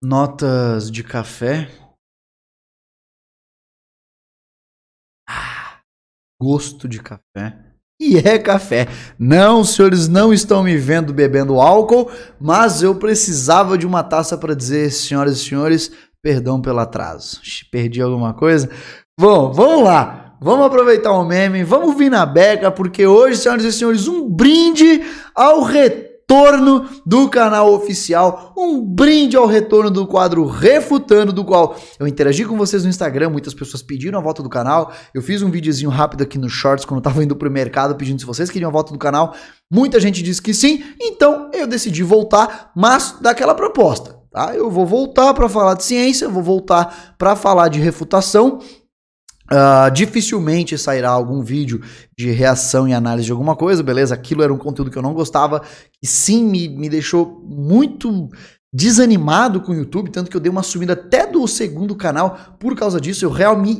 Notas de café. Gosto de café. E é café. Não, os senhores não estão me vendo bebendo álcool, mas eu precisava de uma taça para dizer, senhoras e senhores, perdão pelo atraso. Perdi alguma coisa? Bom, vamos lá. Vamos aproveitar o meme, vamos vir na beca, porque hoje, senhoras e senhores, um brinde ao retorno do canal oficial, um brinde ao retorno do quadro Refutando, do qual eu interagi com vocês no Instagram, muitas pessoas pediram a volta do canal, eu fiz um videozinho rápido aqui no Shorts quando eu tava indo pro mercado pedindo se vocês queriam a volta do canal, muita gente disse que sim, então eu decidi voltar, mas daquela proposta, tá? Eu vou voltar para falar de ciência, vou voltar para falar de refutação. Dificilmente sairá algum vídeo de reação e análise de alguma coisa, beleza? Aquilo era um conteúdo que eu não gostava, que sim me deixou muito desanimado com o YouTube, tanto que eu dei uma sumida até do segundo canal por causa disso.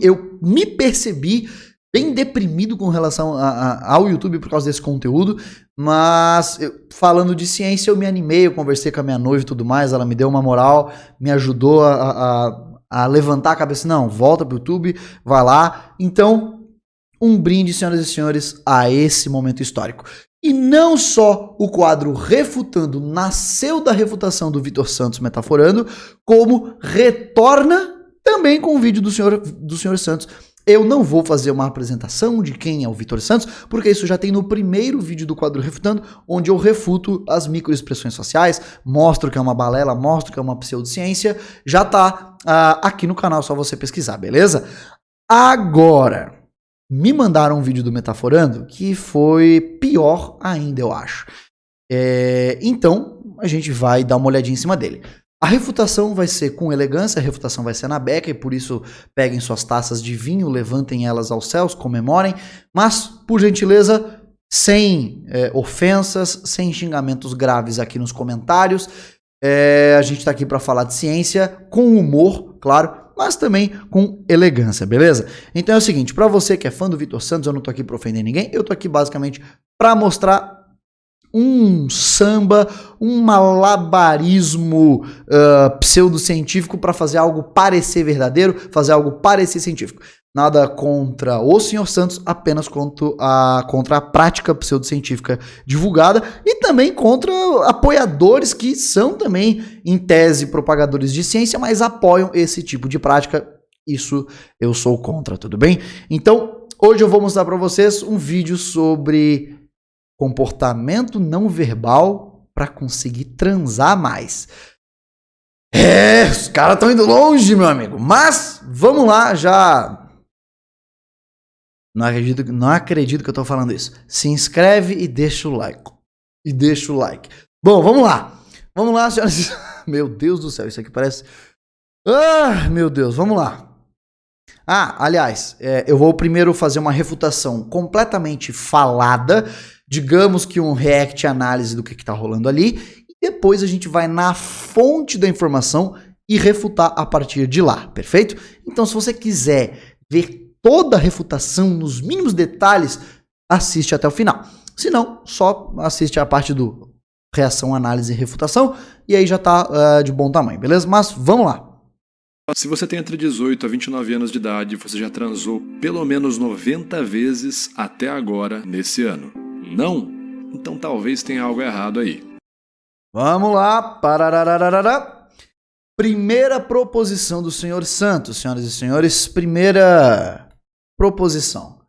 Eu me percebi bem deprimido com relação ao YouTube por causa desse conteúdo, mas falando de ciência eu me animei, eu conversei com a minha noiva e tudo mais, ela me deu uma moral, me ajudou a levantar a cabeça, não, volta pro YouTube, vai lá. Então, um brinde, senhoras e senhores, a esse momento histórico. E não só o quadro Refutando nasceu da refutação do Vitor Santos metaforando, como retorna também com o vídeo do senhor Santos. Eu não vou fazer uma apresentação de quem é o Vitor Santos, porque isso já tem no primeiro vídeo do quadro Refutando, onde eu refuto as microexpressões faciais, mostro que é uma balela, mostro que é uma pseudociência, já tá aqui no canal, só você pesquisar, beleza? Agora, me mandaram um vídeo do Metaforando que foi pior ainda, eu acho. Então, a gente vai dar uma olhadinha em cima dele. A refutação vai ser com elegância, a refutação vai ser na beca, e por isso peguem suas taças de vinho, levantem elas aos céus, comemorem, mas, por gentileza, sem ofensas, sem xingamentos graves aqui nos comentários. A gente tá aqui para falar de ciência, com humor, claro, mas também com elegância, beleza? Então é o seguinte, para você que é fã do Vitor Santos, eu não tô aqui para ofender ninguém, eu tô aqui basicamente para mostrar um samba, um malabarismo pseudocientífico para fazer algo parecer verdadeiro, fazer algo parecer científico. Nada contra o senhor Santos, apenas contra a prática pseudocientífica divulgada e também contra apoiadores que são também, em tese, propagadores de ciência, mas apoiam esse tipo de prática. Isso eu sou contra, tudo bem? Então, hoje eu vou mostrar para vocês um vídeo sobre comportamento não verbal para conseguir transar mais. Os caras estão indo longe, meu amigo. Mas, vamos lá, já... Não acredito que eu tô falando isso. Se inscreve e deixa o like. Bom, vamos lá. Vamos lá, senhoras. Meu Deus do céu, isso aqui parece... meu Deus, vamos lá. Aliás, eu vou primeiro fazer uma refutação completamente falada, digamos que um react análise do que tá rolando ali, e depois a gente vai na fonte da informação e refutar a partir de lá, perfeito? Então, se você quiser ver toda a refutação nos mínimos detalhes, assiste até o final. Se não, só assiste a parte do reação, análise e refutação, e aí já tá de bom tamanho, beleza? Mas vamos lá. Se você tem entre 18 a 29 anos de idade, você já transou pelo menos 90 vezes até agora nesse ano. Não? Então talvez tenha algo errado aí. Vamos lá. Parararararara. Primeira proposição do senhor Santos, senhoras e senhores. Primeira proposição.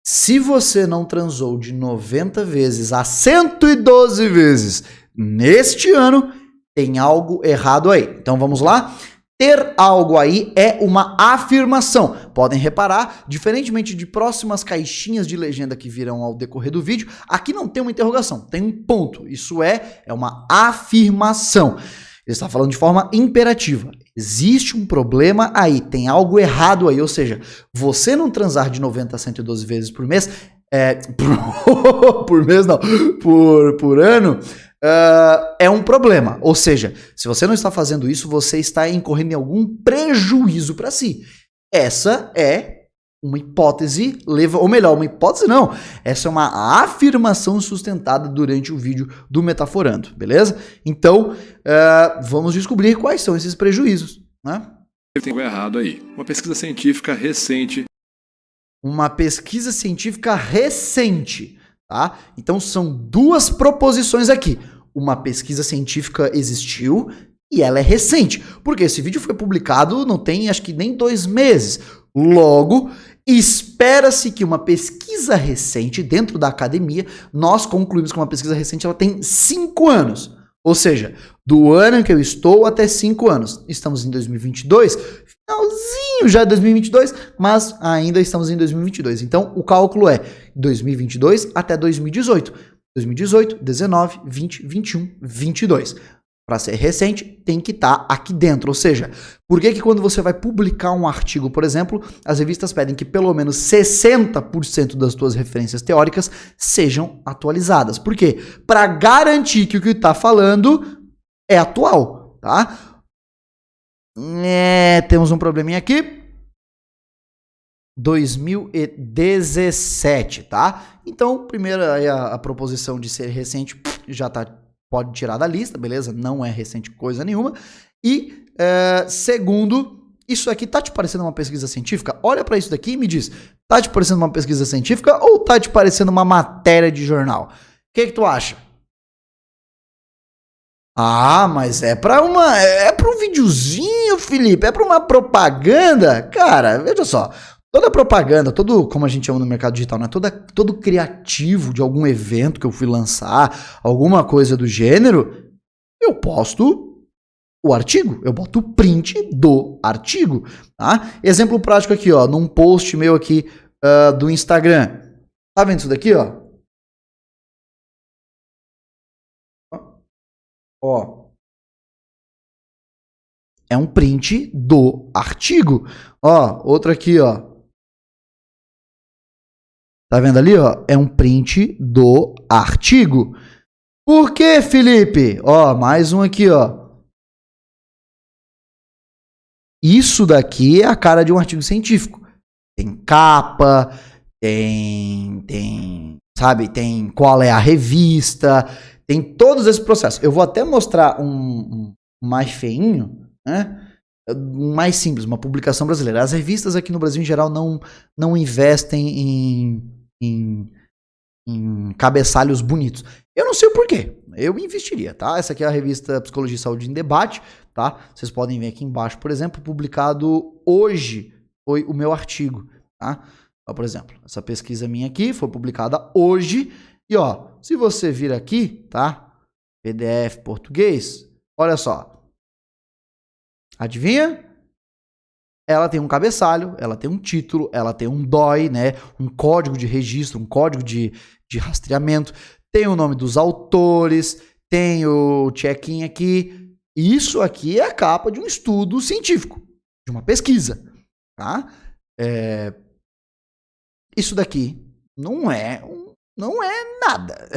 Se você não transou de 90 vezes a 112 vezes neste ano, tem algo errado aí. Então vamos lá. Ter algo aí é uma afirmação. Podem reparar, diferentemente de próximas caixinhas de legenda que virão ao decorrer do vídeo, aqui não tem uma interrogação, tem um ponto. Isso é uma afirmação. Ele está falando de forma imperativa. Existe um problema aí, tem algo errado aí. Ou seja, você não transar de 90 a 112 vezes por mês, por mês não, por ano, é um problema. Ou seja, se você não está fazendo isso, você está incorrendo em algum prejuízo para si. Essa é uma hipótese, ou melhor, uma hipótese não, essa é uma afirmação sustentada durante o vídeo do Metaforando, beleza? Então, vamos descobrir quais são esses prejuízos, né? Tem algo errado aí. Uma pesquisa científica recente. Uma pesquisa científica recente, tá? Então são duas proposições aqui. Uma pesquisa científica existiu e ela é recente, porque esse vídeo foi publicado não tem acho que nem 2 meses. Logo, espera-se que uma pesquisa recente dentro da academia, nós concluímos que uma pesquisa recente ela tem 5 anos. Ou seja, do ano em que eu estou até 5 anos. Estamos em 2022, finalzinho já de 2022, mas ainda estamos em 2022. Então, o cálculo é 2022 até 2018. 2018, 19, 20, 21, 22. Para ser recente, tem que estar aqui dentro. Ou seja, por que quando você vai publicar um artigo, por exemplo, as revistas pedem que pelo menos 60% das suas referências teóricas sejam atualizadas? Por quê? Para garantir que o que está falando é atual, tá? Temos um probleminha aqui. 2017, tá? Então, primeiro aí a proposição de ser recente já tá, pode tirar da lista, beleza? Não é recente coisa nenhuma. E segundo, isso aqui tá te parecendo uma pesquisa científica? Olha para isso daqui e me diz, tá te parecendo uma pesquisa científica ou tá te parecendo uma matéria de jornal? O que tu acha? Ah, mas é pra um videozinho, Felipe, é pra uma propaganda? Cara, veja só, toda propaganda, como a gente chama no mercado digital, né? Todo criativo de algum evento que eu fui lançar, alguma coisa do gênero, eu posto o artigo, eu boto o print do artigo, tá? Exemplo prático aqui, ó, num post meu aqui do Instagram. Tá vendo isso daqui, ó? Ó, é um print do artigo. Ó, outro aqui, ó. Tá vendo ali, ó? É um print do artigo. Por quê, Felipe? Ó, mais um aqui, ó. Isso daqui é a cara de um artigo científico. Tem capa, sabe, tem qual é a revista, tem todos esses processos. Eu vou até mostrar um mais feinho, né? Mais simples, uma publicação brasileira. As revistas aqui no Brasil, em geral, não investem em cabeçalhos bonitos. Eu não sei o porquê. Eu investiria, tá? Essa aqui é a revista Psicologia e Saúde em Debate, tá? Vocês podem ver aqui embaixo, por exemplo, publicado hoje foi o meu artigo, tá? Ó, por exemplo, essa pesquisa minha aqui foi publicada hoje. E ó, se você vir aqui, tá? PDF português, olha só. Adivinha? Ela tem um cabeçalho, ela tem um título, ela tem um DOI, né? Um código de registro, um código de rastreamento, tem o nome dos autores, tem o check-in aqui. Isso aqui é a capa de um estudo científico, de uma pesquisa, tá? Isso daqui não é nada,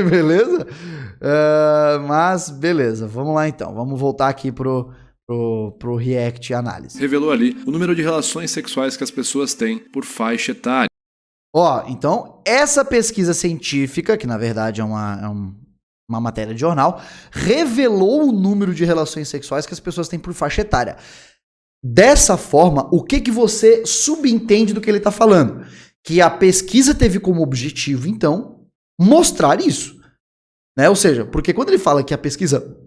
beleza? Mas beleza, vamos lá então, vamos voltar aqui pro React Análise. Revelou ali o número de relações sexuais que as pessoas têm por faixa etária. Ó, então, essa pesquisa científica, que na verdade é uma matéria de jornal, revelou o número de relações sexuais que as pessoas têm por faixa etária. Dessa forma, o que você subentende do que ele está falando? Que a pesquisa teve como objetivo, então, mostrar isso. Né? Ou seja, porque quando ele fala que a pesquisa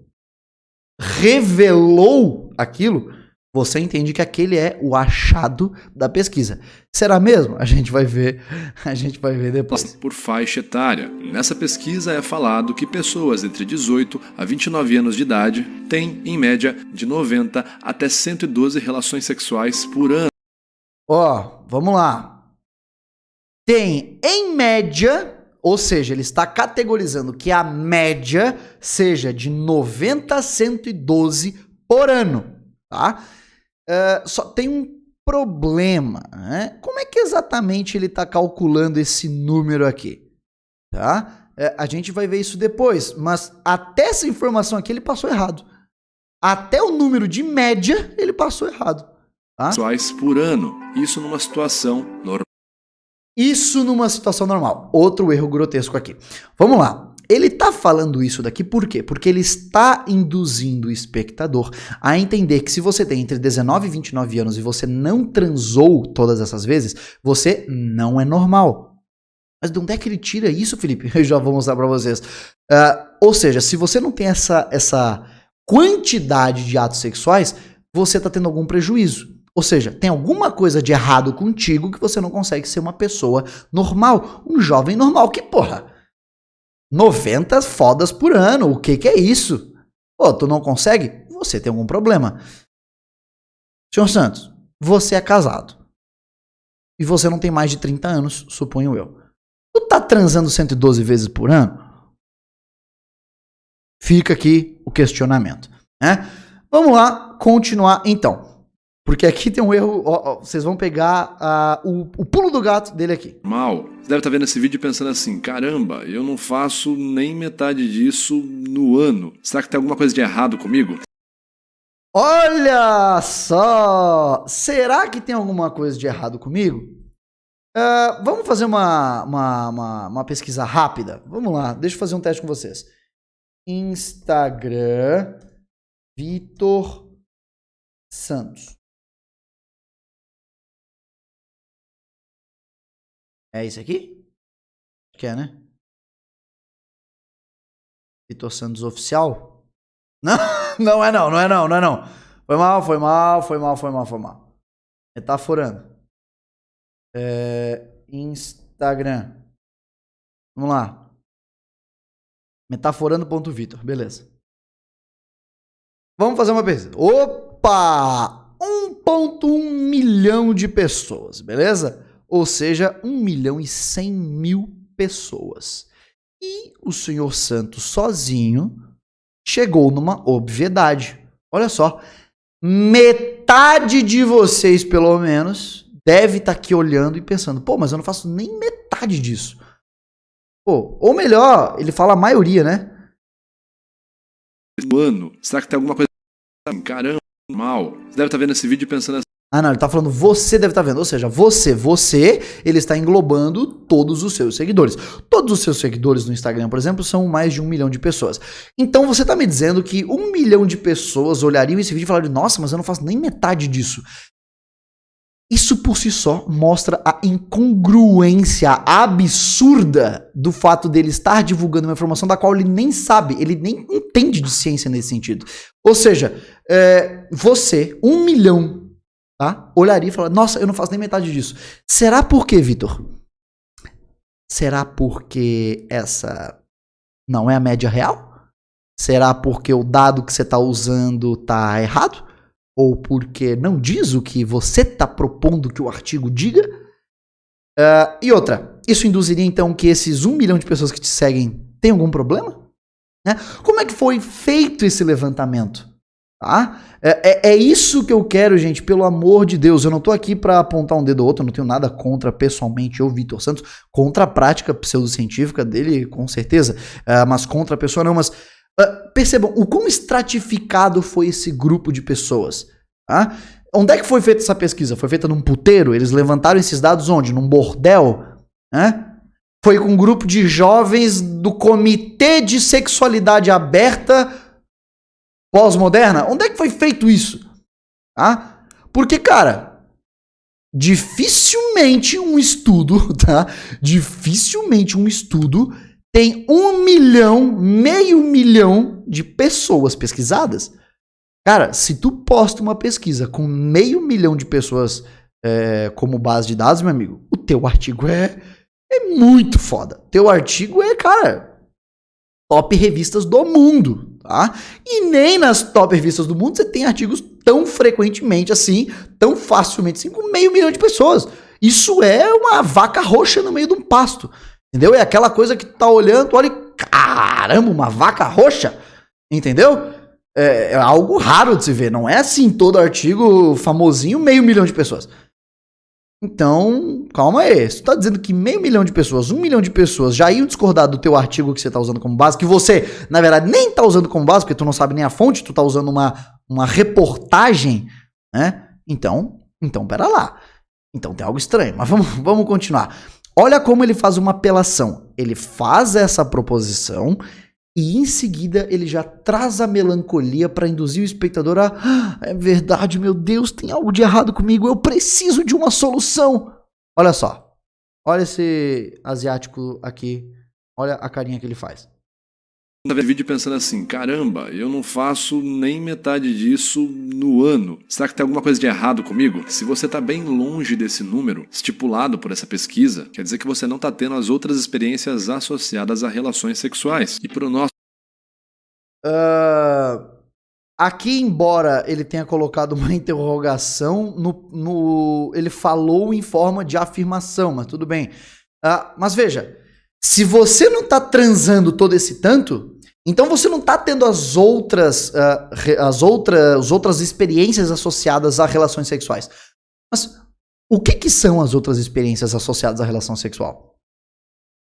revelou aquilo, você entende que aquele é o achado da pesquisa. Será mesmo? A gente vai ver depois. Por faixa etária. Nessa pesquisa é falado que pessoas entre 18 a 29 anos de idade têm, em média, de 90 até 112 relações sexuais por ano. Ó, vamos lá. Tem, em média, ou seja, ele está categorizando que a média seja de 90 a 112 por ano, tá? Só tem um problema, né? Como é que exatamente ele está calculando esse número aqui? Tá? A gente vai ver isso depois, mas até essa informação aqui ele passou errado. Até o número de média ele passou errado. Tá? sexuais por ano. Isso numa situação normal. Isso numa situação normal. Outro erro grotesco aqui. Vamos lá. Ele tá falando isso daqui por quê? Porque ele está induzindo o espectador a entender que se você tem entre 19 e 29 anos e você não transou todas essas vezes, você não é normal. Mas de onde é que ele tira isso, Felipe? Eu já vou mostrar pra vocês. Ou seja, se você não tem essa quantidade de atos sexuais, você tá tendo algum prejuízo. Ou seja, tem alguma coisa de errado contigo que você não consegue ser uma pessoa normal, um jovem normal. Que porra, 90 fodas por ano, o que é isso? Pô, tu não consegue? Você tem algum problema. Senhor Santos, você é casado. E você não tem mais de 30 anos, suponho eu. Tu tá transando 112 vezes por ano? Fica aqui o questionamento, né? Vamos lá, continuar então. Porque aqui tem um erro, vocês vão pegar o pulo do gato dele aqui. Mal. Você deve estar vendo esse vídeo pensando assim, caramba, eu não faço nem metade disso no ano. Será que tem alguma coisa de errado comigo? Olha só! Será que tem alguma coisa de errado comigo? Vamos fazer uma pesquisa rápida? Vamos lá, deixa eu fazer um teste com vocês. Instagram, Vitor Santos. É isso aqui? Acho que é, né? Vitor Santos Oficial? Não, não é não. Foi mal. Metaforando. Instagram. Vamos lá. Metaforando.vitor, beleza. Vamos fazer uma pesquisa. Opa! 1,1 milhão de pessoas, beleza? Ou seja, 1.100.000 pessoas. E o senhor Santos sozinho chegou numa obviedade. Olha só, metade de vocês, pelo menos, deve estar aqui olhando e pensando, pô, mas eu não faço nem metade disso. Pô, ou melhor, ele fala a maioria, né? No ano. Será que tem alguma coisa... Caramba, mal. Você deve estar vendo esse vídeo pensando assim. Ah, não, ele tá falando você deve estar vendo. Ou seja, ele está englobando todos os seus seguidores. Todos os seus seguidores no Instagram, por exemplo, são mais de 1 milhão de pessoas. Então você tá me dizendo que 1 milhão de pessoas olhariam esse vídeo e falariam, nossa, mas eu não faço nem metade disso. Isso por si só mostra a incongruência absurda do fato dele estar divulgando uma informação da qual ele nem sabe, ele nem entende de ciência nesse sentido. Ou seja, você, 1 milhão, tá? Olharia e falaria, nossa, eu não faço nem metade disso. Será por quê, Vitor? Será porque essa não é a média real? Será porque o dado que você está usando tá errado? Ou porque não diz o que você está propondo que o artigo diga? E outra, isso induziria então que esses 1 milhão de pessoas que te seguem têm algum problema? Né? Como é que foi feito esse levantamento? Tá? É isso que eu quero, gente, pelo amor de Deus. Eu não tô aqui para apontar um dedo ou outro, eu não tenho nada contra, pessoalmente, eu, Vitor Santos, contra a prática pseudocientífica dele, com certeza, mas contra a pessoa não, mas percebam, o quão estratificado foi esse grupo de pessoas. Tá? Onde é que foi feita essa pesquisa? Foi feita num puteiro? Eles levantaram esses dados onde? Num bordel? Foi com um grupo de jovens do Comitê de Sexualidade Aberta Pós-Moderna? Onde é que foi feito isso? Tá? Porque, cara, dificilmente um estudo, tá? Dificilmente um estudo tem 1 milhão, meio milhão de pessoas pesquisadas. Cara, se tu posta uma pesquisa com 500 mil de pessoas como base de dados, meu amigo, o teu artigo é muito foda. Teu artigo cara, top revistas do mundo, tá? E nem nas top revistas do mundo você tem artigos tão frequentemente assim, tão facilmente assim, com 500 mil de pessoas. Isso é uma vaca roxa no meio de um pasto. Entendeu? É aquela coisa que tu tá olhando, tu olha e, caramba, uma vaca roxa, entendeu? É algo raro de se ver, não é assim todo artigo famosinho, 500 mil de pessoas. Então, calma aí, se tu tá dizendo que 500 mil de pessoas, 1 milhão de pessoas já iam discordar do teu artigo que você tá usando como base, que você, na verdade, nem tá usando como base, porque tu não sabe nem a fonte, tu tá usando uma reportagem, né? Então, Então, pera lá. Então tem algo estranho, mas vamos continuar. Olha como ele faz uma apelação. Ele faz essa proposição e em seguida ele já traz a melancolia para induzir o espectador a é verdade, meu Deus, tem algo de errado comigo, eu preciso de uma solução. Olha só. Olha esse asiático aqui. Olha a carinha que ele faz. Vídeo pensando assim, caramba, eu não faço nem metade disso no ano. Será que tem alguma coisa de errado comigo? Se você está bem longe desse número estipulado por essa pesquisa, quer dizer que você não está tendo as outras experiências associadas a relações sexuais. E para o nosso... Aqui, embora ele tenha colocado uma interrogação, ele falou em forma de afirmação, mas tudo bem. Mas veja, se você não está transando todo esse tanto, então você não está tendo as outras experiências associadas a relações sexuais. Mas o que são as outras experiências associadas à relação sexual?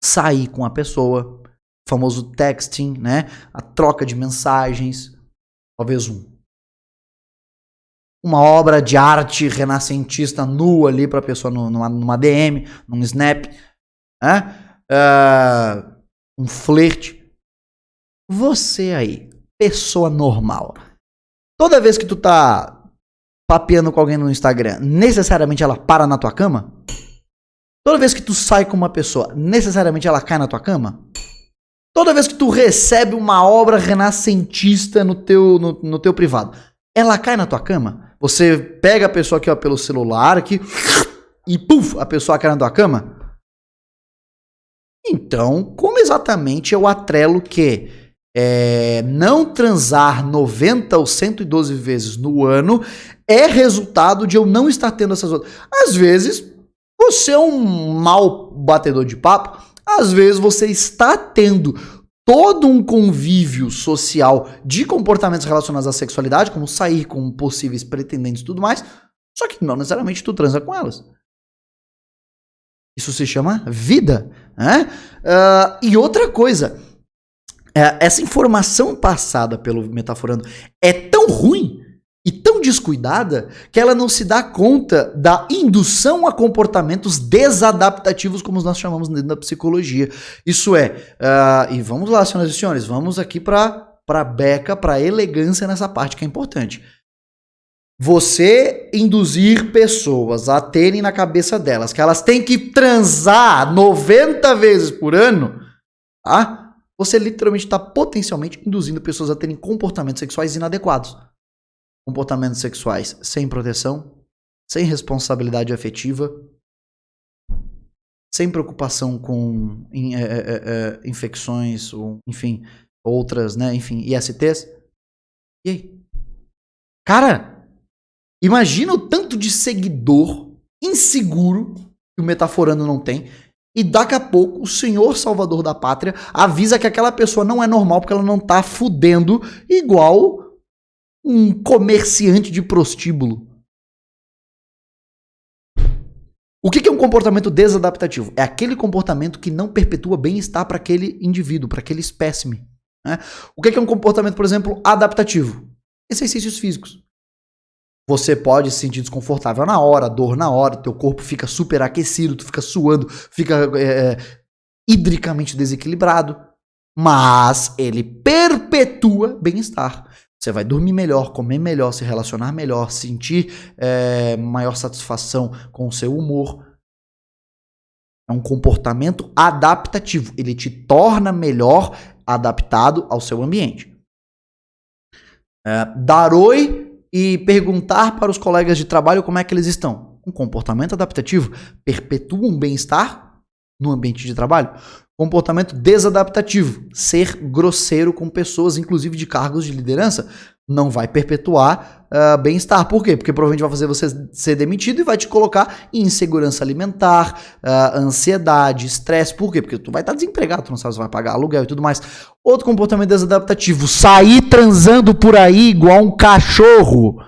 Sair com a pessoa, o famoso texting, né? A troca de mensagens, talvez uma obra de arte renascentista nua ali para a pessoa numa DM, num snap, né? Um flerte. Você aí, pessoa normal, toda vez que tu tá papeando com alguém no Instagram, necessariamente ela para na tua cama? Toda vez que tu sai com uma pessoa, necessariamente ela cai na tua cama? Toda vez que tu recebe uma obra renascentista no teu privado, ela cai na tua cama? Você pega a pessoa aqui, ó, pelo celular aqui e puf, a pessoa cai na tua cama? Então, como exatamente eu atrelo que não transar 90 ou 112 vezes no ano é resultado de eu não estar tendo essas outras? Às vezes, você é um mau batedor de papo, às vezes você está tendo todo um convívio social de comportamentos relacionados à sexualidade, como sair com possíveis pretendentes e tudo mais, só que não necessariamente tu transa com elas. Isso se chama vida, né? E outra coisa, essa informação passada pelo Metaforando é tão ruim e tão descuidada que ela não se dá conta da indução a comportamentos desadaptativos, como nós chamamos dentro da psicologia. Isso e vamos lá, senhoras e senhores, vamos aqui para beca, para elegância nessa parte que é importante. Você induzir pessoas a terem na cabeça delas que elas têm que transar 90 vezes por ano, tá? Você literalmente está potencialmente induzindo pessoas a terem comportamentos sexuais inadequados. Comportamentos sexuais sem proteção, sem responsabilidade afetiva, sem preocupação com infecções, ou, enfim, outras, né? Enfim, ISTs. E aí? Cara, imagina o tanto de seguidor inseguro que o Metaforando não tem. E daqui a pouco o Senhor Salvador da Pátria avisa que aquela pessoa não é normal porque ela não tá fudendo igual um comerciante de prostíbulo. O que é um comportamento desadaptativo? É aquele comportamento que não perpetua bem-estar para aquele indivíduo, para aquele espécime. Né? O que é um comportamento, por exemplo, adaptativo? Exercícios físicos. Você pode se sentir desconfortável na hora, dor na hora, teu corpo fica super aquecido, tu fica suando, fica hidricamente desequilibrado, mas ele perpetua bem-estar. Você vai dormir melhor, comer melhor, se relacionar melhor, sentir maior satisfação com o seu humor. É um comportamento adaptativo, ele te torna melhor adaptado ao seu ambiente. Dar oi e perguntar para os colegas de trabalho como é que eles estão. Um comportamento adaptativo perpetua um bem-estar no ambiente de trabalho. Comportamento desadaptativo, ser grosseiro com pessoas, inclusive de cargos de liderança, não vai perpetuar bem-estar. Por quê? Porque provavelmente vai fazer você ser demitido e vai te colocar em insegurança alimentar, ansiedade, estresse. Por quê? Porque tu vai estar desempregado, tu não sabe se vai pagar aluguel e tudo mais. Outro comportamento desadaptativo, sair transando por aí igual um cachorro.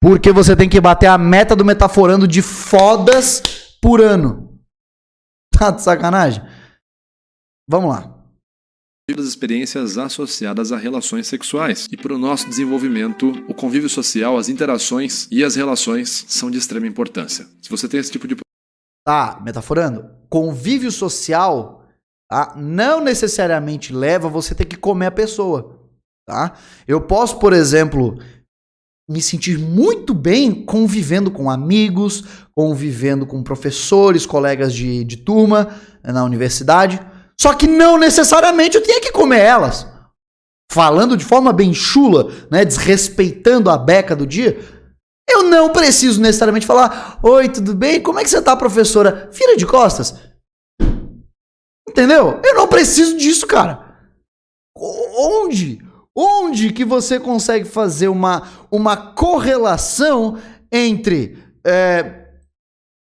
Porque você tem que bater a meta do Metaforando de fodas por ano. Tá de sacanagem? Vamos lá. das experiências associadas a relações sexuais. E para o nosso desenvolvimento, o convívio social, as interações e as relações são de extrema importância. Se você tem esse tipo de... Tá, metaforando, convívio social, tá, não necessariamente leva você a ter que comer a pessoa, tá? Eu posso, por exemplo, me sentir muito bem convivendo com amigos, convivendo com professores, colegas de turma na universidade, só que não necessariamente eu tenho que comer elas. Falando de forma bem chula, né, desrespeitando a beca do dia, eu não preciso necessariamente falar: oi, tudo bem? Como é que você tá, professora? Vira de costas. Entendeu? Eu não preciso disso, cara. Onde que você consegue fazer uma correlação entre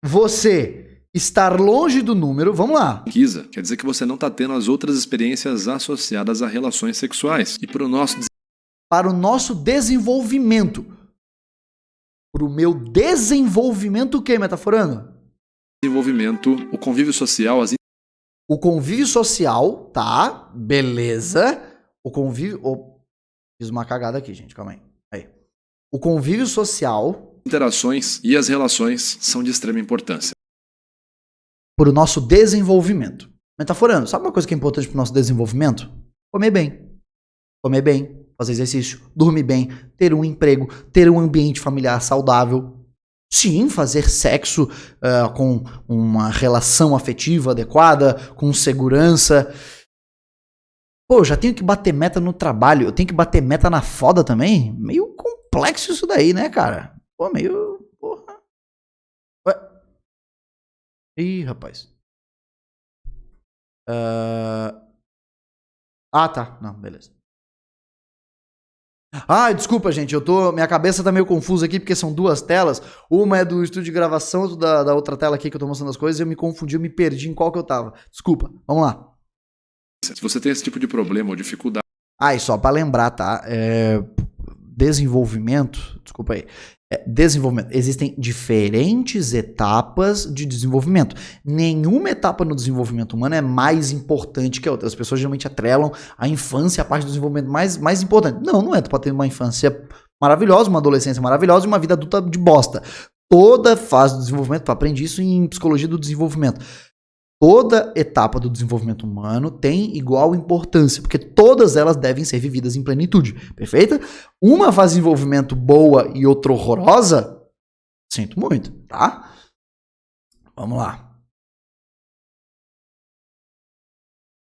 você estar longe do número, vamos lá. Quer dizer que você não está tendo as outras experiências associadas a relações sexuais. E para o nosso desenvolvimento. Para o meu desenvolvimento o que, metaforando? Desenvolvimento, o convívio social, o convívio social, tá, beleza. O convívio... fiz uma cagada aqui, gente, calma aí. O convívio social... interações e as relações são de extrema importância. Para o nosso desenvolvimento. Metaforando, sabe uma coisa que é importante para o nosso desenvolvimento? Comer bem. Comer bem, fazer exercício, dormir bem, ter um emprego, ter um ambiente familiar saudável. Sim, fazer sexo com uma relação afetiva adequada, com segurança. Pô, eu já tenho que bater meta no trabalho, eu tenho que bater meta na foda também? Meio complexo isso daí, né, cara? Pô, meio... Porra. Ué? Ih, rapaz. Ah, tá. Não, beleza. Ah, desculpa, gente. Minha cabeça tá meio confusa aqui porque são duas telas. Uma é do estúdio de gravação, outra da outra tela aqui que eu tô mostrando as coisas. E eu me confundi, eu me perdi em qual que eu tava. Desculpa. Vamos lá. Se você tem esse tipo de problema ou dificuldade... Ah, e só pra lembrar, tá? Desenvolvimento... Desculpa aí. Desenvolvimento. Existem diferentes etapas de desenvolvimento. Nenhuma etapa no desenvolvimento humano é mais importante que a outra. As pessoas geralmente atrelam a infância a parte do desenvolvimento mais importante. Não é. Tu pode ter uma infância maravilhosa, uma adolescência maravilhosa e uma vida adulta de bosta. Toda fase do desenvolvimento, tu aprende isso em psicologia do desenvolvimento. Toda etapa do desenvolvimento humano tem igual importância, porque todas elas devem ser vividas em plenitude, perfeita? Uma fase de desenvolvimento boa e outra horrorosa, sinto muito, tá? Vamos lá.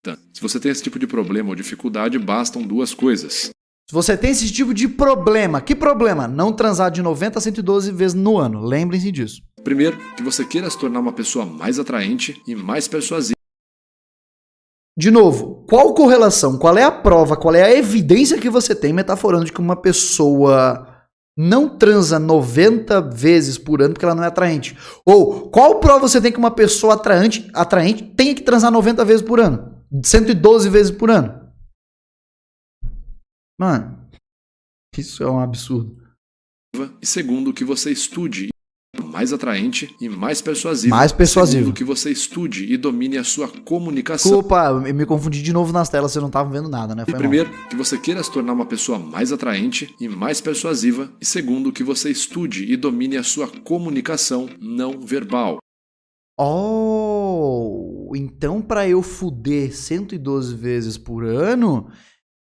Se você tem esse tipo de problema ou dificuldade, bastam duas coisas. Se você tem esse tipo de problema, que problema? Não transar de 90 a 112 vezes no ano, lembrem-se disso. Primeiro, que você queira se tornar uma pessoa mais atraente e mais persuasiva. De novo, qual correlação, qual é a prova, qual é a evidência que você tem metaforando de que uma pessoa não transa 90 vezes por ano porque ela não é atraente? Ou qual prova você tem que uma pessoa atraente tenha que transar 90 vezes por ano? 112 vezes por ano? Mano, isso é um absurdo. E segundo, que você estude mais atraente e mais persuasivo. Mais persuasivo. Segundo, que você estude e domine a sua comunicação. Desculpa, eu me confundi de novo nas telas, você não tava vendo nada, né? Foi primeiro, que você queira se tornar uma pessoa mais atraente e mais persuasiva. E segundo, que você estude e domine a sua comunicação não verbal. Oh, então para eu fuder 112 vezes por ano,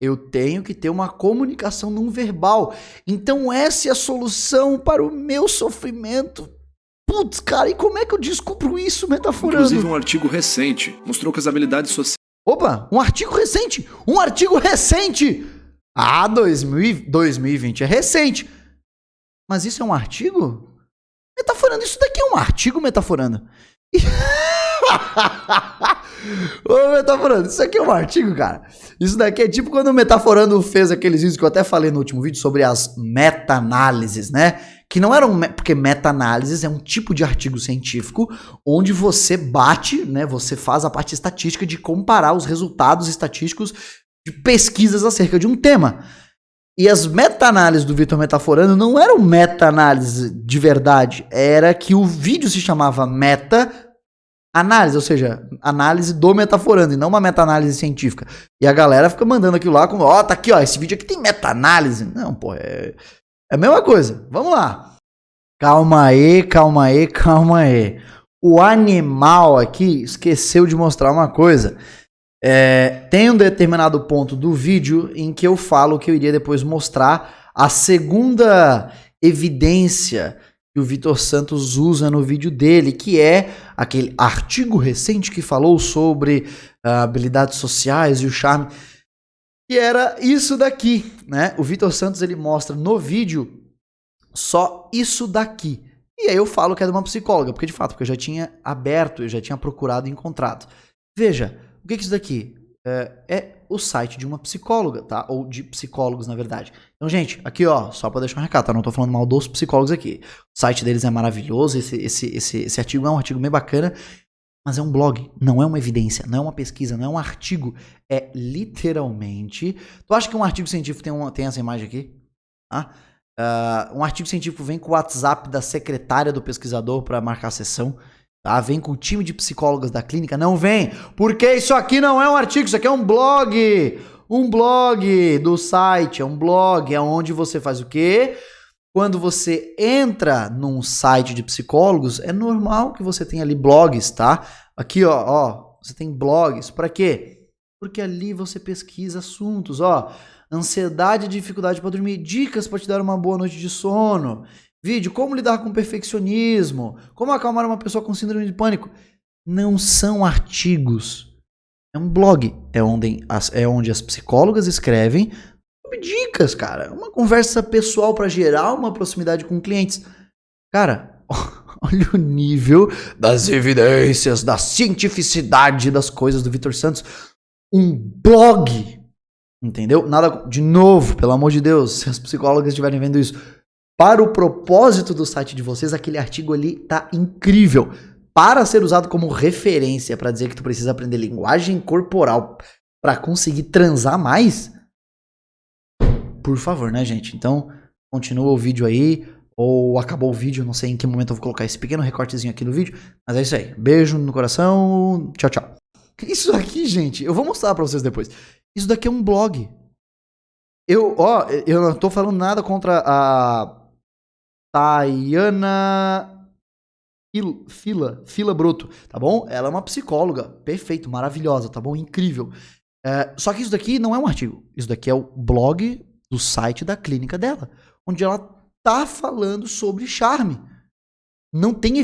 eu tenho que ter uma comunicação não verbal. Então essa é a solução para o meu sofrimento. Putz, cara, e como é que eu descubro isso, metaforando? Inclusive um artigo recente mostrou que as habilidades sociais... Opa, um artigo recente! Um artigo recente! Ah, 2020 é recente. Mas isso é um artigo? Metaforando, isso daqui é um artigo, metaforando. Ô, Metaforando, isso aqui é um artigo, cara. Isso daqui é tipo quando o Metaforando fez aqueles vídeos que eu até falei no último vídeo sobre as meta-análises, né? Que não eram... Porque meta-análises é um tipo de artigo científico onde você bate, né? Você faz a parte estatística de comparar os resultados estatísticos de pesquisas acerca de um tema. E as meta-análises do Vitor Metaforando não eram meta-análise de verdade. Era que o vídeo se chamava Meta análise, ou seja, análise do metaforando e não uma meta-análise científica. E a galera fica mandando aquilo lá com, ó, tá aqui, ó, esse vídeo aqui tem meta-análise. Não, pô, é a mesma coisa. Vamos lá. Calma aí, calma aí, calma aí. O animal aqui esqueceu de mostrar uma coisa. Tem um determinado ponto do vídeo em que eu falo que eu iria depois mostrar a segunda evidência que o Vitor Santos usa no vídeo dele, que é aquele artigo recente que falou sobre habilidades sociais e o charme, que era isso daqui, né? O Vitor Santos, ele mostra no vídeo só isso daqui. E aí eu falo que é de uma psicóloga, porque de fato, porque eu já tinha aberto, eu já tinha procurado e encontrado. Veja, o que é isso daqui? É o site de uma psicóloga, tá? Ou de psicólogos, na verdade. Então, gente, aqui ó, só pra deixar um recado, tá? Não tô falando mal dos psicólogos aqui. O site deles é maravilhoso, esse artigo é um artigo bem bacana, mas é um blog, não é uma evidência, não é uma pesquisa, não é um artigo. É literalmente... Tu acha que um artigo científico tem essa imagem aqui? Um artigo científico vem com o WhatsApp da secretária do pesquisador para marcar a sessão, tá? Vem com o time de psicólogas da clínica? Não vem, porque isso aqui não é um artigo, isso aqui é um blog do site, é um blog, é onde você faz o quê? Quando você entra num site de psicólogos, é normal que você tenha ali blogs, tá? Aqui, ó, você tem blogs, para quê? Porque ali você pesquisa assuntos, ó, ansiedade e dificuldade para dormir, dicas para te dar uma boa noite de sono, vídeo, como lidar com perfeccionismo, como acalmar uma pessoa com síndrome de pânico. Não são artigos, é um blog, é onde as psicólogas escrevem dicas, cara, uma conversa pessoal para gerar uma proximidade com clientes. Cara, olha o nível das evidências, da cientificidade das coisas do Vitor Santos. Um blog, entendeu? Nada, de novo, pelo amor de Deus, se as psicólogas estiverem vendo isso, para o propósito do site de vocês, aquele artigo ali tá incrível. Para ser usado como referência, para dizer que tu precisa aprender linguagem corporal para conseguir transar mais, por favor, né, gente? Então, continua o vídeo aí, ou acabou o vídeo, não sei em que momento eu vou colocar esse pequeno recortezinho aqui no vídeo, mas é isso aí. Beijo no coração, tchau, tchau. Isso aqui, gente, eu vou mostrar pra vocês depois. Isso daqui é um blog. Eu não tô falando nada contra a Tayana Fila Broto, tá bom? Ela é uma psicóloga, perfeito, maravilhosa, tá bom? Incrível. Só que isso daqui não é um artigo. Isso daqui é o blog do site da clínica dela, onde ela tá falando sobre charme. Não tem,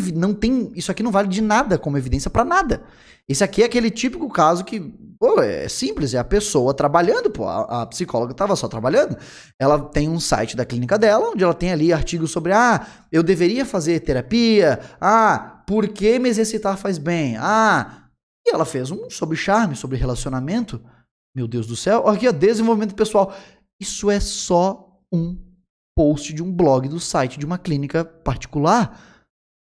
isso aqui não vale de nada como evidência pra nada. Esse aqui é aquele típico caso que, pô, é simples, é a pessoa trabalhando, pô, a psicóloga tava só trabalhando. Ela tem um site da clínica dela, onde ela tem ali artigos sobre, eu deveria fazer terapia, por que me exercitar faz bem, e ela fez um sobre charme, sobre relacionamento. Meu Deus do céu, aqui é desenvolvimento pessoal. Isso é só um post de um blog do site de uma clínica particular.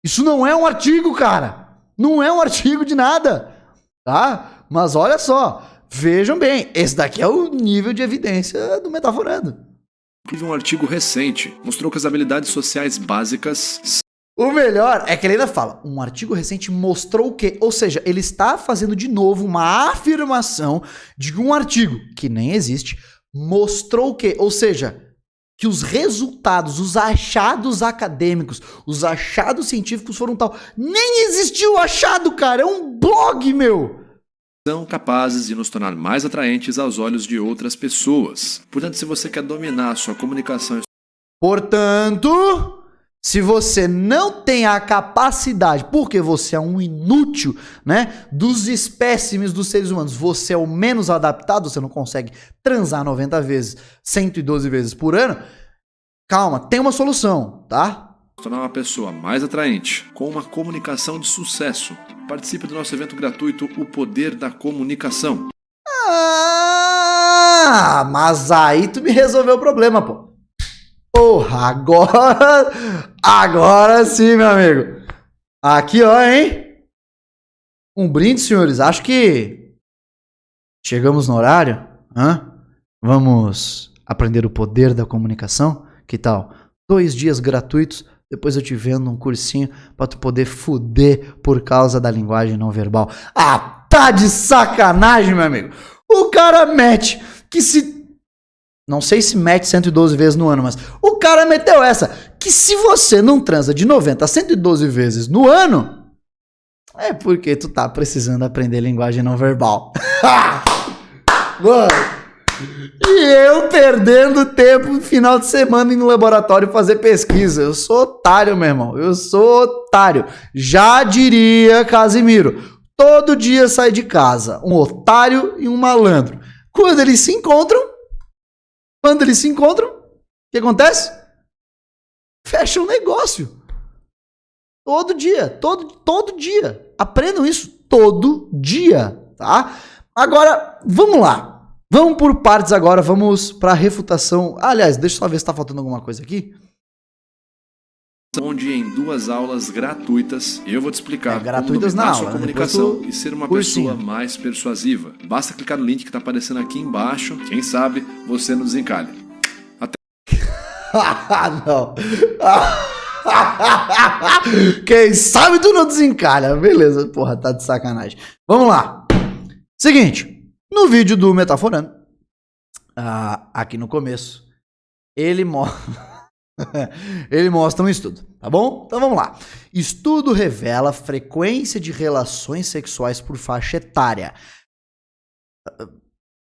Isso não é um artigo, cara. Não é um artigo de nada, tá? Mas olha só, vejam bem, esse daqui é o nível de evidência do Metaforando. Um artigo recente mostrou que as habilidades sociais básicas... O melhor é que ele ainda fala, um artigo recente mostrou que, ou seja, ele está fazendo de novo uma afirmação de que um artigo que nem existe mostrou que, ou seja, que os resultados, os achados acadêmicos, os achados científicos foram tal. Nem existiu achado, cara, é um blog, meu! São capazes de nos tornar mais atraentes aos olhos de outras pessoas. Portanto, se você quer dominar a sua comunicação... Portanto... Se você não tem a capacidade, porque você é um inútil, né? Dos espécimes dos seres humanos, você é o menos adaptado, você não consegue transar 90 vezes, 112 vezes por ano, calma, tem uma solução, tá? Tornar uma pessoa mais atraente, com uma comunicação de sucesso. Participe do nosso evento gratuito, O Poder da Comunicação. Mas aí tu me resolveu o problema, pô. Porra, agora sim, meu amigo. Aqui, ó, hein? Um brinde, senhores. Acho que chegamos no horário. Vamos aprender o poder da comunicação? Que tal? 2 dias gratuitos Depois eu te vendo um cursinho pra tu poder fuder por causa da linguagem não verbal. Ah, tá de sacanagem, meu amigo. O cara mete que se... Não sei se mete 112 vezes no ano, mas o cara meteu essa. Que se você não transa de 90 a 112 vezes no ano, é porque tu tá precisando aprender linguagem não verbal. Mano, e eu perdendo tempo no final de semana indo no laboratório fazer pesquisa. Eu sou otário, meu irmão. Eu sou otário. Já diria Casimiro. Todo dia sai de casa um otário e um malandro. Quando eles se encontram, o que acontece? Fecha um negócio. Todo dia, todo dia. Aprendam isso todo dia, tá? Agora, vamos lá. Vamos por partes agora, vamos para a refutação. Aliás, deixa eu só ver se tá faltando alguma coisa aqui. Onde em 2 aulas gratuitas eu vou te explicar gratuitas como dominar na sua aula, comunicação e ser uma cursinho. pessoa mais persuasiva. Basta clicar no link que tá aparecendo aqui embaixo. Quem sabe você não desencalha. Não. Quem sabe tu não desencalha. Beleza, porra, tá de sacanagem. Vamos lá. Seguinte, no vídeo do Metaforando, aqui no começo, ele mostra um estudo, tá bom? Então vamos lá. Estudo revela frequência de relações sexuais por faixa etária.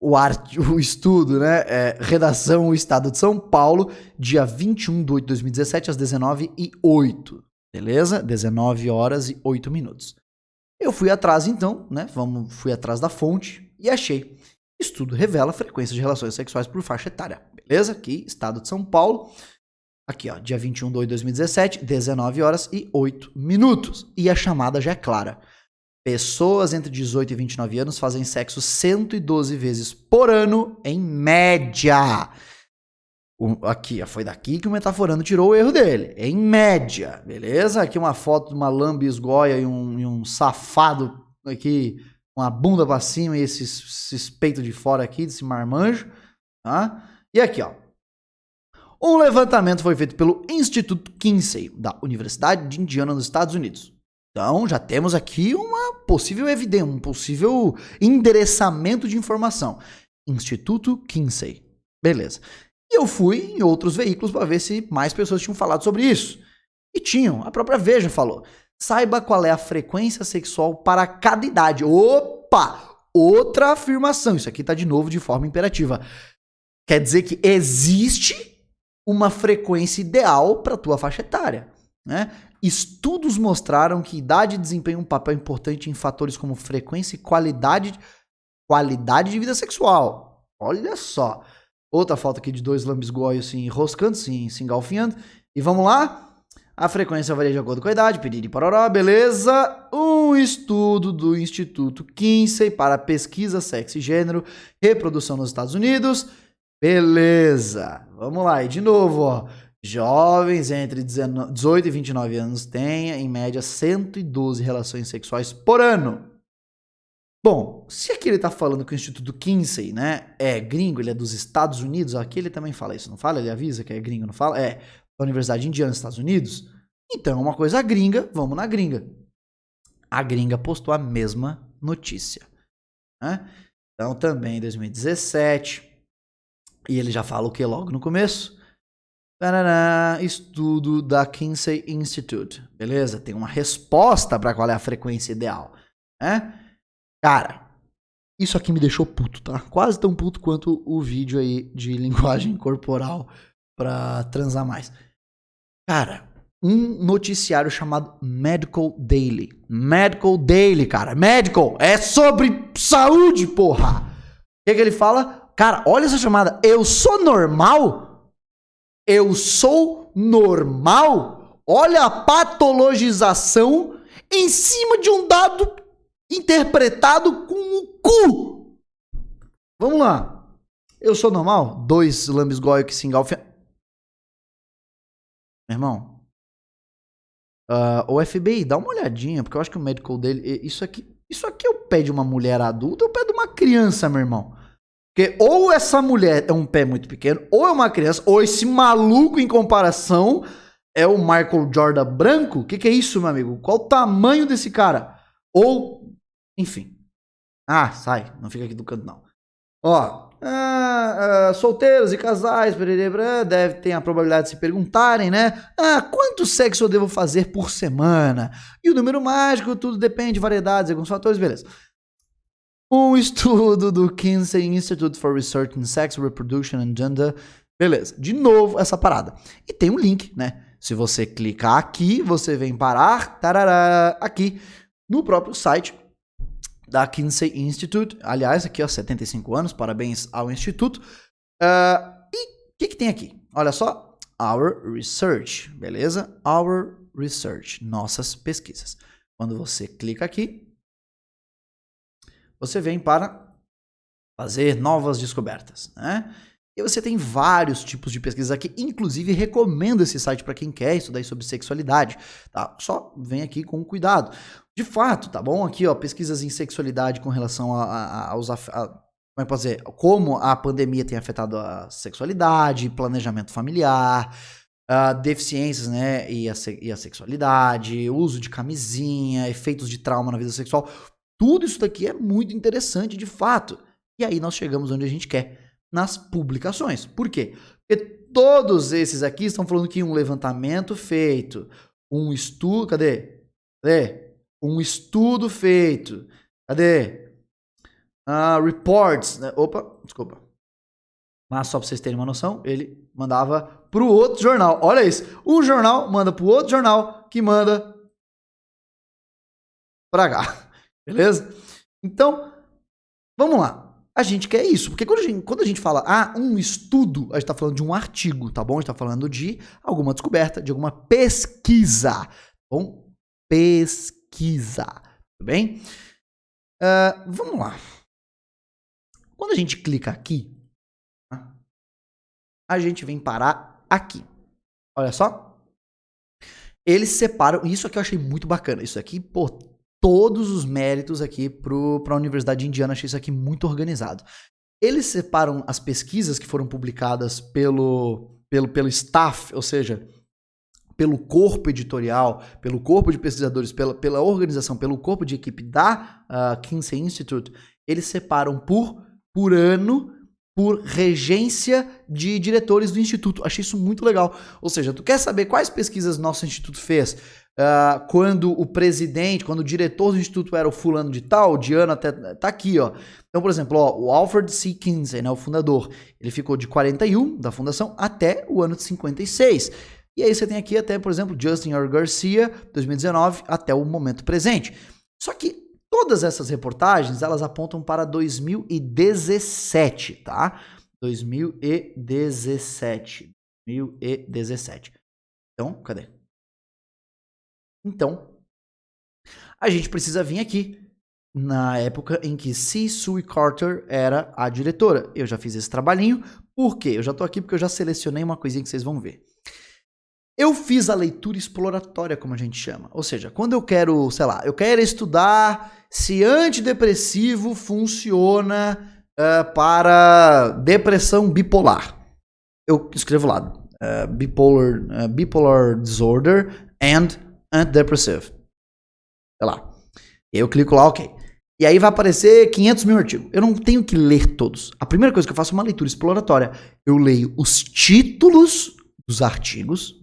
O estudo, né? Redação, o Estado de São Paulo, dia 21/8/2017, às 19h08. Beleza? 19h08. Eu fui atrás, então, né? Fui atrás da fonte e achei. Estudo revela frequência de relações sexuais por faixa etária. Beleza? Aqui, Estado de São Paulo. Aqui, ó, dia 21/8/2017, 19h08. E a chamada já é clara. Pessoas entre 18 e 29 anos fazem sexo 112 vezes por ano, em média. Aqui, ó, foi daqui que o Metaforando tirou o erro dele. Em média, beleza? Aqui uma foto de uma lambisgoia e um safado aqui, com a bunda pra cima e esses peitos de fora aqui, desse marmanjo. Tá? E aqui, ó. Um levantamento foi feito pelo Instituto Kinsey, da Universidade de Indiana, nos Estados Unidos. Então, já temos aqui uma possível evidência, um possível endereçamento de informação. Instituto Kinsey. Beleza. E eu fui em outros veículos para ver se mais pessoas tinham falado sobre isso. E tinham. A própria Veja falou. Saiba qual é a frequência sexual para cada idade. Opa! Outra afirmação. Isso aqui está de novo de forma imperativa. Quer dizer que existe uma frequência ideal para a tua faixa etária, né? Estudos mostraram que idade desempenha um papel importante em fatores como frequência e qualidade de vida sexual. Olha só. Outra foto aqui de 2 lambisgoios se enroscando, se engalfinhando. E vamos lá. A frequência varia de acordo com a idade. Piriri pororó, beleza. Um estudo do Instituto Kinsey para pesquisa, sexo e gênero, reprodução nos Estados Unidos. Beleza. Vamos lá. E de novo, ó. Jovens entre 18 e 29 anos têm, em média, 112 relações sexuais por ano. Bom, se aqui ele tá falando que o Instituto Kinsey, né, é gringo, ele é dos Estados Unidos, aqui ele também fala isso, não fala? Ele avisa que é gringo, não fala? É da Universidade Indiana, nos Estados Unidos. Então, uma coisa gringa, vamos na gringa. A gringa postou a mesma notícia, né? Então, também em 2017, e ele já fala o que logo no começo? Estudo da Kinsey Institute. Beleza? Tem uma resposta para qual é a frequência ideal, né? Cara, isso aqui me deixou puto, tá? Quase tão puto quanto o vídeo aí de linguagem corporal pra transar mais. Cara, um noticiário chamado Medical Daily. Medical Daily, cara. Medical é sobre saúde, porra. O que ele fala? Cara, olha essa chamada. Eu sou normal? Eu sou normal? Olha a patologização em cima de um dado interpretado com o cu. Vamos lá. Eu sou normal? 2 lambisgoios que se engalfiam. Meu irmão, o FBI, dá uma olhadinha, porque eu acho que o medical dele... Isso aqui é o pé de uma mulher adulta ou o pé de uma criança, meu irmão? Porque ou essa mulher é um pé muito pequeno, ou é uma criança, ou esse maluco em comparação É o Michael Jordan branco? O que é isso, meu amigo? Qual o tamanho desse cara? Ou, enfim. Ah, sai. Não fica aqui do canto, não. Ó, solteiros e casais, deve ter a probabilidade de se perguntarem, né? Quanto sexo eu devo fazer por semana? E o número mágico, tudo depende, variedades, alguns fatores, beleza. Um estudo do Kinsey Institute for Research in Sex, Reproduction and Gender. Beleza, de novo essa parada. E tem um link, né? Se você clicar aqui, você vem parar, tarará, aqui no próprio site da Kinsey Institute. Aliás, aqui, ó, 75 anos, parabéns ao Instituto. E o que tem aqui? Olha só, Our Research, beleza? Our Research, nossas pesquisas. Quando você clica aqui, você vem para fazer novas descobertas, né? E você tem vários tipos de pesquisas aqui, inclusive recomendo esse site para quem quer estudar sobre sexualidade, tá? Só vem aqui com cuidado. De fato, tá bom? Aqui, ó, pesquisas em sexualidade com relação como é que pode dizer? Como a pandemia tem afetado a sexualidade, planejamento familiar, deficiências, né, e a sexualidade, uso de camisinha, efeitos de trauma na vida sexual. Tudo isso daqui é muito interessante, de fato. E aí nós chegamos onde a gente quer, nas publicações. Por quê? Porque todos esses aqui estão falando que um levantamento feito, um estudo... Cadê? Um estudo feito. Cadê? Reports. Né? Opa, desculpa. Mas só pra vocês terem uma noção, ele mandava pro outro jornal. Olha isso. Um jornal manda pro outro jornal que manda pra cá. Beleza? Então, vamos lá. A gente quer isso, porque quando a gente fala um estudo, a gente tá falando de um artigo, tá bom? A gente tá falando de alguma descoberta, de alguma pesquisa, tá bom? Pesquisa, tudo bem? Vamos lá. Quando a gente clica aqui, a gente vem parar aqui. Olha só. Eles separam, isso aqui eu achei muito bacana, isso aqui, pô, todos os méritos aqui para a Universidade de Indiana, achei isso aqui muito organizado. Eles separam as pesquisas que foram publicadas pelo staff, ou seja, pelo corpo editorial, pelo corpo de pesquisadores, pela organização, pelo corpo de equipe da Kinsey Institute, eles separam por ano, por regência de diretores do instituto. Achei isso muito legal. Ou seja, tu quer saber quais pesquisas nosso instituto fez? Quando o diretor do instituto era o fulano de tal, de ano até... Tá aqui, ó. Então, por exemplo, ó, o Alfred C. Kinsey, né, o fundador, ele ficou de 41 da fundação até o ano de 56. E aí você tem aqui até, por exemplo, Justin R. Garcia, 2019, até o momento presente. Só que todas essas reportagens, elas apontam para 2017, tá? 2017. Então, cadê? Então, a gente precisa vir aqui na época em que C. Sue Carter era a diretora. Eu já fiz esse trabalhinho. Por quê? Eu já tô aqui porque eu já selecionei uma coisinha que vocês vão ver. Eu fiz a leitura exploratória, como a gente chama. Ou seja, quando eu quero, sei lá, eu quero estudar se antidepressivo funciona para depressão bipolar. Eu escrevo lá, bipolar disorder and antidepressive. Sei lá. Eu clico lá, ok. E aí vai aparecer 500 mil artigos. Eu não tenho que ler todos. A primeira coisa que eu faço é uma leitura exploratória. Eu leio os títulos dos artigos,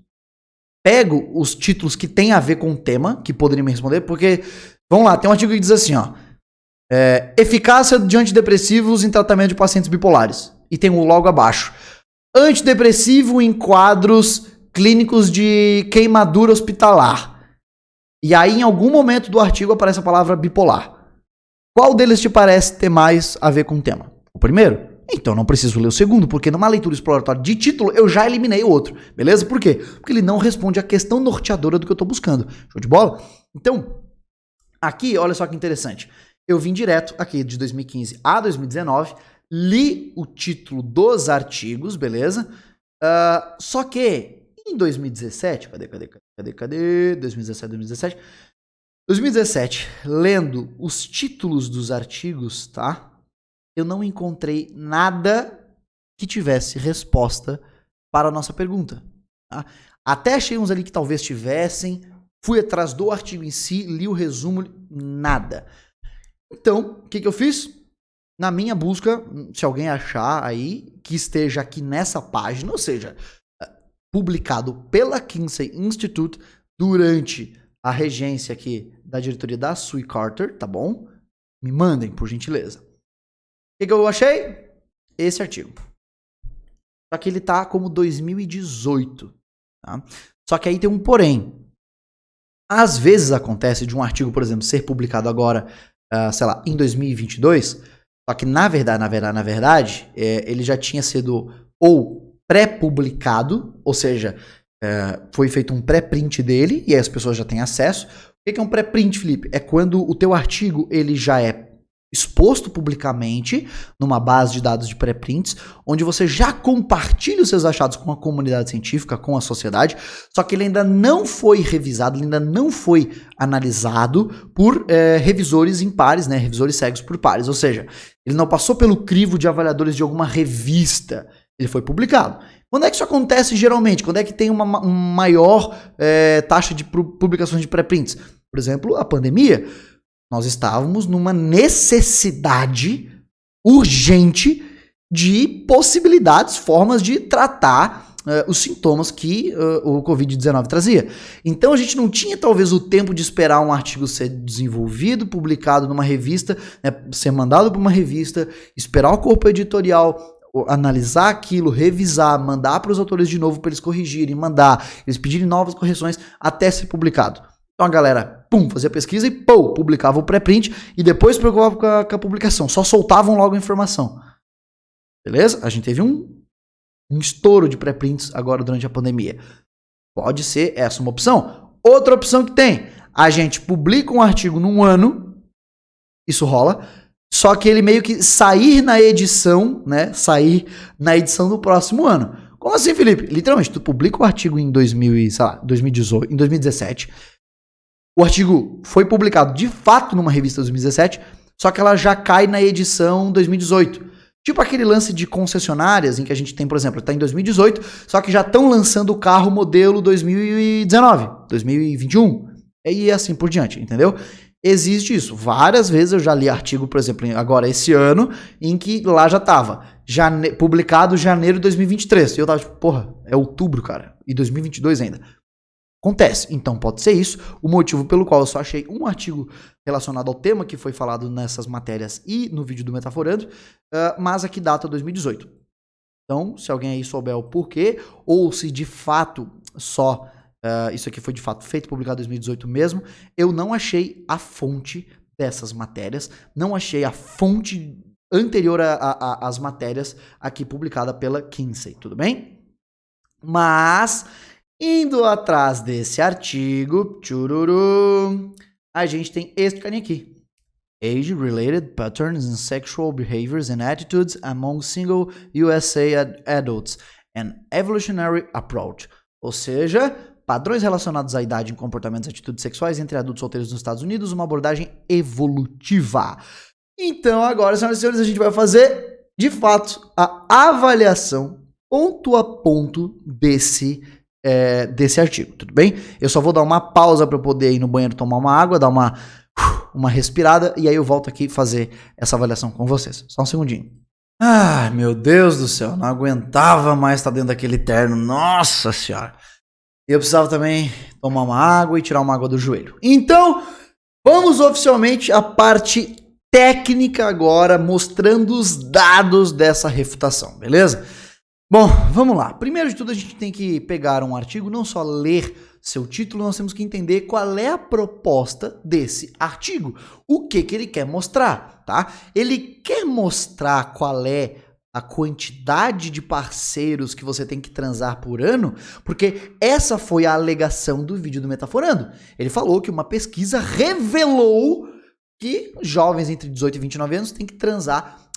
pego os títulos que tem a ver com o tema, que poderiam me responder, porque, vamos lá, tem um artigo que diz assim, ó, eficácia de antidepressivos em tratamento de pacientes bipolares. E tem um logo abaixo. Antidepressivo em quadros clínicos de queimadura hospitalar. E aí, em algum momento do artigo, aparece a palavra bipolar. Qual deles te parece ter mais a ver com o tema? O primeiro? Então não preciso ler o segundo, porque numa leitura exploratória de título, eu já eliminei o outro. Beleza? Por quê? Porque ele não responde à questão norteadora do que eu estou buscando. Show de bola? Então, aqui, olha só que interessante. Eu vim direto aqui de 2015 a 2019, li o título dos artigos, beleza? Só que em 2017, cadê? 2017, lendo os títulos dos artigos, tá? Eu não encontrei nada que tivesse resposta para a nossa pergunta. Tá? Até achei uns ali que talvez tivessem, fui atrás do artigo em si, li o resumo, nada. Então, o que eu fiz? Na minha busca, se alguém achar aí, que esteja aqui nessa página, ou seja, publicado pela Kinsey Institute durante a regência aqui da diretoria da Sue Carter, tá bom? Me mandem, por gentileza. O que eu achei? Esse artigo. Só que ele tá como 2018, tá? Só que aí tem um porém. Às vezes acontece de um artigo, por exemplo, ser publicado agora, sei lá, em 2022, só que na verdade, ele já tinha sido ou pré-publicado, ou seja, foi feito um pré-print dele, e aí as pessoas já têm acesso. O que é um pré-print, Felipe? É quando o teu artigo ele já é exposto publicamente numa base de dados de pré-prints, onde você já compartilha os seus achados com a comunidade científica, com a sociedade, só que ele ainda não foi revisado, ele ainda não foi analisado por revisores impares, né, revisores cegos por pares, ou seja, ele não passou pelo crivo de avaliadores de alguma revista, ele foi publicado. Quando é que isso acontece geralmente? Quando é que tem uma maior taxa de publicações de pré-prints? Por exemplo, a pandemia. Nós estávamos numa necessidade urgente de possibilidades, formas de tratar os sintomas que o Covid-19 trazia. Então a gente não tinha talvez o tempo de esperar um artigo ser desenvolvido, publicado numa revista, né, ser mandado para uma revista, esperar o corpo editorial analisar aquilo, revisar, mandar para os autores de novo para eles corrigirem, mandar, eles pedirem novas correções até ser publicado. Então a galera, fazia pesquisa e, publicava o pré-print e depois se preocupava com a publicação. Só soltavam logo a informação. Beleza? A gente teve um estouro de pré-prints agora durante a pandemia. Pode ser essa uma opção. Outra opção que tem, a gente publica um artigo num ano, isso rola, só que ele meio que sair na edição, né? Sair na edição do próximo ano. Como assim, Felipe? Literalmente, tu publica o artigo em 2018, em 2017. O artigo foi publicado de fato numa revista 2017, só que ela já cai na edição 2018. Tipo aquele lance de concessionárias em que a gente tem, por exemplo, tá em 2018, só que já estão lançando o carro modelo 2019, 2021, e assim por diante, entendeu? Existe isso. Várias vezes eu já li artigo, por exemplo, agora esse ano, em que lá já tava publicado janeiro de 2023. E eu tava tipo, porra, é outubro, cara, e 2022 ainda. Acontece. Então pode ser isso o motivo pelo qual eu só achei um artigo relacionado ao tema que foi falado nessas matérias e no vídeo do Metaforando, mas aqui data 2018. Então, se alguém aí souber o porquê, ou se de fato só isso aqui foi de fato feito, publicado em 2018 mesmo, eu não achei a fonte dessas matérias, não achei a fonte anterior às matérias aqui publicada pela Kinsey, tudo bem? Mas indo atrás desse artigo, a gente tem este carinha aqui. Age-related patterns in sexual behaviors and attitudes among single USA adults, an evolutionary approach. Ou seja, padrões relacionados à idade em comportamentos e atitudes sexuais entre adultos solteiros nos Estados Unidos, uma abordagem evolutiva. Então agora, senhoras e senhores, a gente vai fazer, de fato, a avaliação ponto a ponto desse artigo, tudo bem? Eu só vou dar uma pausa para eu poder ir no banheiro tomar uma água, dar uma respirada, e aí eu volto aqui fazer essa avaliação com vocês. Só um segundinho. Ah, meu Deus do céu, não aguentava mais estar dentro daquele terno, nossa senhora. E eu precisava também tomar uma água e tirar uma água do joelho. Então, vamos oficialmente à parte técnica agora, mostrando os dados dessa refutação, beleza? Bom, vamos lá. Primeiro de tudo, a gente tem que pegar um artigo, não só ler seu título, nós temos que entender qual é a proposta desse artigo. O que ele quer mostrar, tá? Ele quer mostrar qual é a quantidade de parceiros que você tem que transar por ano, porque essa foi a alegação do vídeo do Metaforando. Ele falou que uma pesquisa revelou que jovens entre 18 e 29 anos têm que transar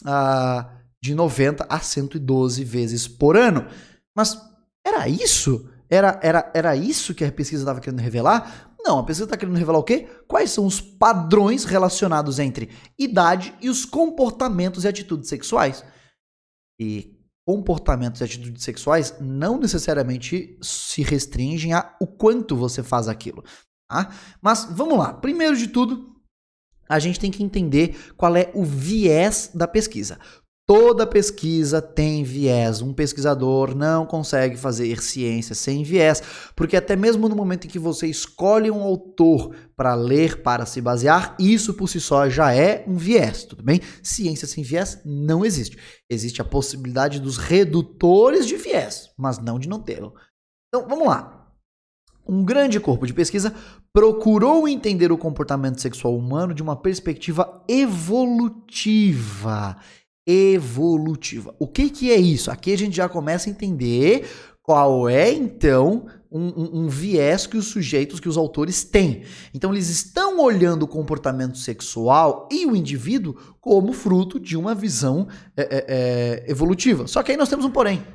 de 90 a 112 vezes por ano. Mas era isso? Era isso que a pesquisa estava querendo revelar? Não, a pesquisa está querendo revelar o quê? Quais são os padrões relacionados entre idade e os comportamentos e atitudes sexuais. E comportamentos e atitudes sexuais não necessariamente se restringem a o quanto você faz aquilo, tá? Mas vamos lá. Primeiro de tudo, a gente tem que entender qual é o viés da pesquisa. Toda pesquisa tem viés. Um pesquisador não consegue fazer ciência sem viés, porque até mesmo no momento em que você escolhe um autor para ler, para se basear, isso por si só já é um viés, tudo bem? Ciência sem viés não existe. Existe a possibilidade dos redutores de viés, mas não de não tê-lo. Então, vamos lá. Um grande corpo de pesquisa procurou entender o comportamento sexual humano de uma perspectiva evolutiva. O que é isso? Aqui a gente já começa a entender qual é, então, um viés que os autores têm. Então, eles estão olhando o comportamento sexual e o indivíduo como fruto de uma visão evolutiva. Só que aí nós temos um porém.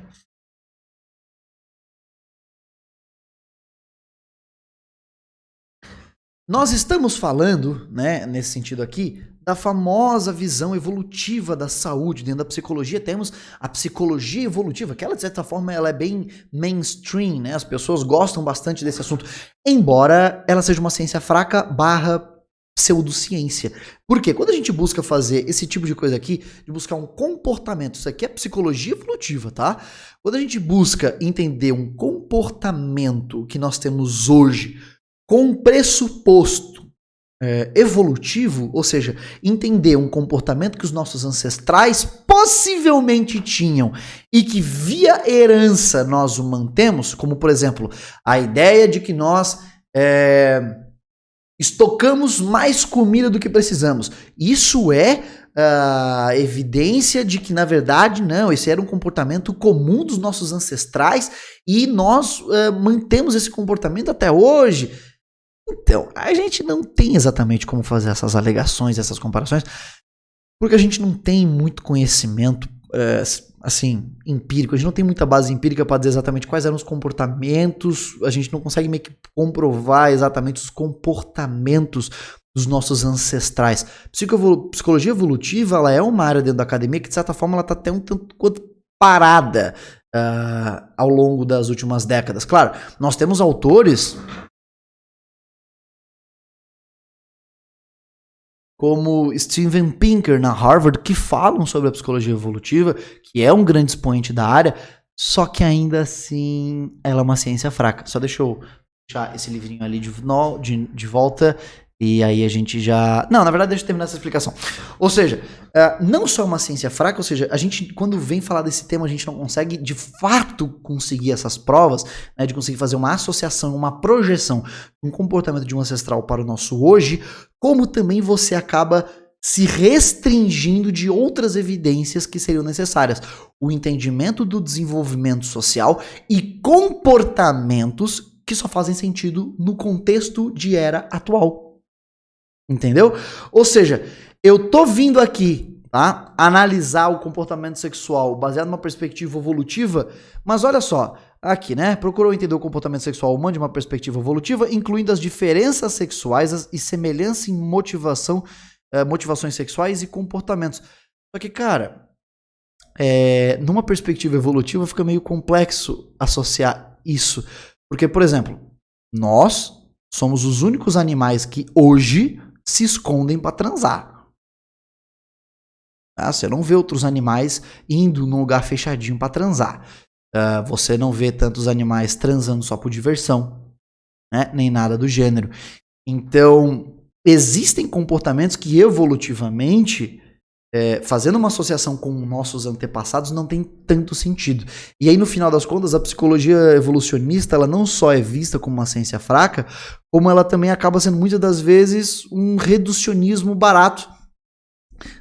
Nós estamos falando, né, nesse sentido aqui, da famosa visão evolutiva da saúde. Dentro da psicologia temos a psicologia evolutiva, que ela, de certa forma, ela é bem mainstream, né? As pessoas gostam bastante desse assunto, embora ela seja uma ciência fraca barra pseudociência. Por quê? Quando a gente busca fazer esse tipo de coisa aqui, de buscar um comportamento, isso aqui é psicologia evolutiva, tá? Quando a gente busca entender um comportamento que nós temos hoje com um pressuposto evolutivo, ou seja, entender um comportamento que os nossos ancestrais possivelmente tinham e que via herança nós o mantemos, como por exemplo, a ideia de que nós estocamos mais comida do que precisamos. Isso é evidência de que, na verdade, não, esse era um comportamento comum dos nossos ancestrais e nós mantemos esse comportamento até hoje. Então, a gente não tem exatamente como fazer essas alegações, essas comparações, porque a gente não tem muito conhecimento, assim, empírico. A gente não tem muita base empírica para dizer exatamente quais eram os comportamentos. A gente não consegue meio que comprovar exatamente os comportamentos dos nossos ancestrais. Psicologia evolutiva, ela é uma área dentro da academia que, de certa forma, ela está até um tanto quanto parada ao longo das últimas décadas. Claro, nós temos autores como Steven Pinker na Harvard, que falam sobre a psicologia evolutiva, que é um grande expoente da área, só que ainda assim ela é uma ciência fraca. Só deixa eu deixar esse livrinho ali de volta, e aí a gente já... Não, na verdade, deixa eu terminar essa explicação. Ou seja, não só uma ciência fraca, ou seja, a gente, quando vem falar desse tema, a gente não consegue, de fato, conseguir essas provas, né, de conseguir fazer uma associação, uma projeção, um comportamento de um ancestral para o nosso hoje, como também você acaba se restringindo de outras evidências que seriam necessárias. O entendimento do desenvolvimento social e comportamentos que só fazem sentido no contexto de era atual. Entendeu? Ou seja, eu tô vindo aqui, tá, analisar o comportamento sexual baseado numa perspectiva evolutiva, mas olha só, aqui, né, procurou entender o comportamento sexual humano de uma perspectiva evolutiva, incluindo as diferenças sexuais e semelhança em motivações sexuais e comportamentos. Só que, cara, numa perspectiva evolutiva fica meio complexo associar isso, porque, por exemplo, nós somos os únicos animais que hoje se escondem para transar. Você não vê outros animais indo num lugar fechadinho para transar. Você não vê tantos animais transando só por diversão, né? Nem nada do gênero. Então, existem comportamentos que evolutivamente, fazendo uma associação com nossos antepassados, não tem tanto sentido. E aí, no final das contas, a psicologia evolucionista, ela não só é vista como uma ciência fraca, como ela também acaba sendo, muitas das vezes, um reducionismo barato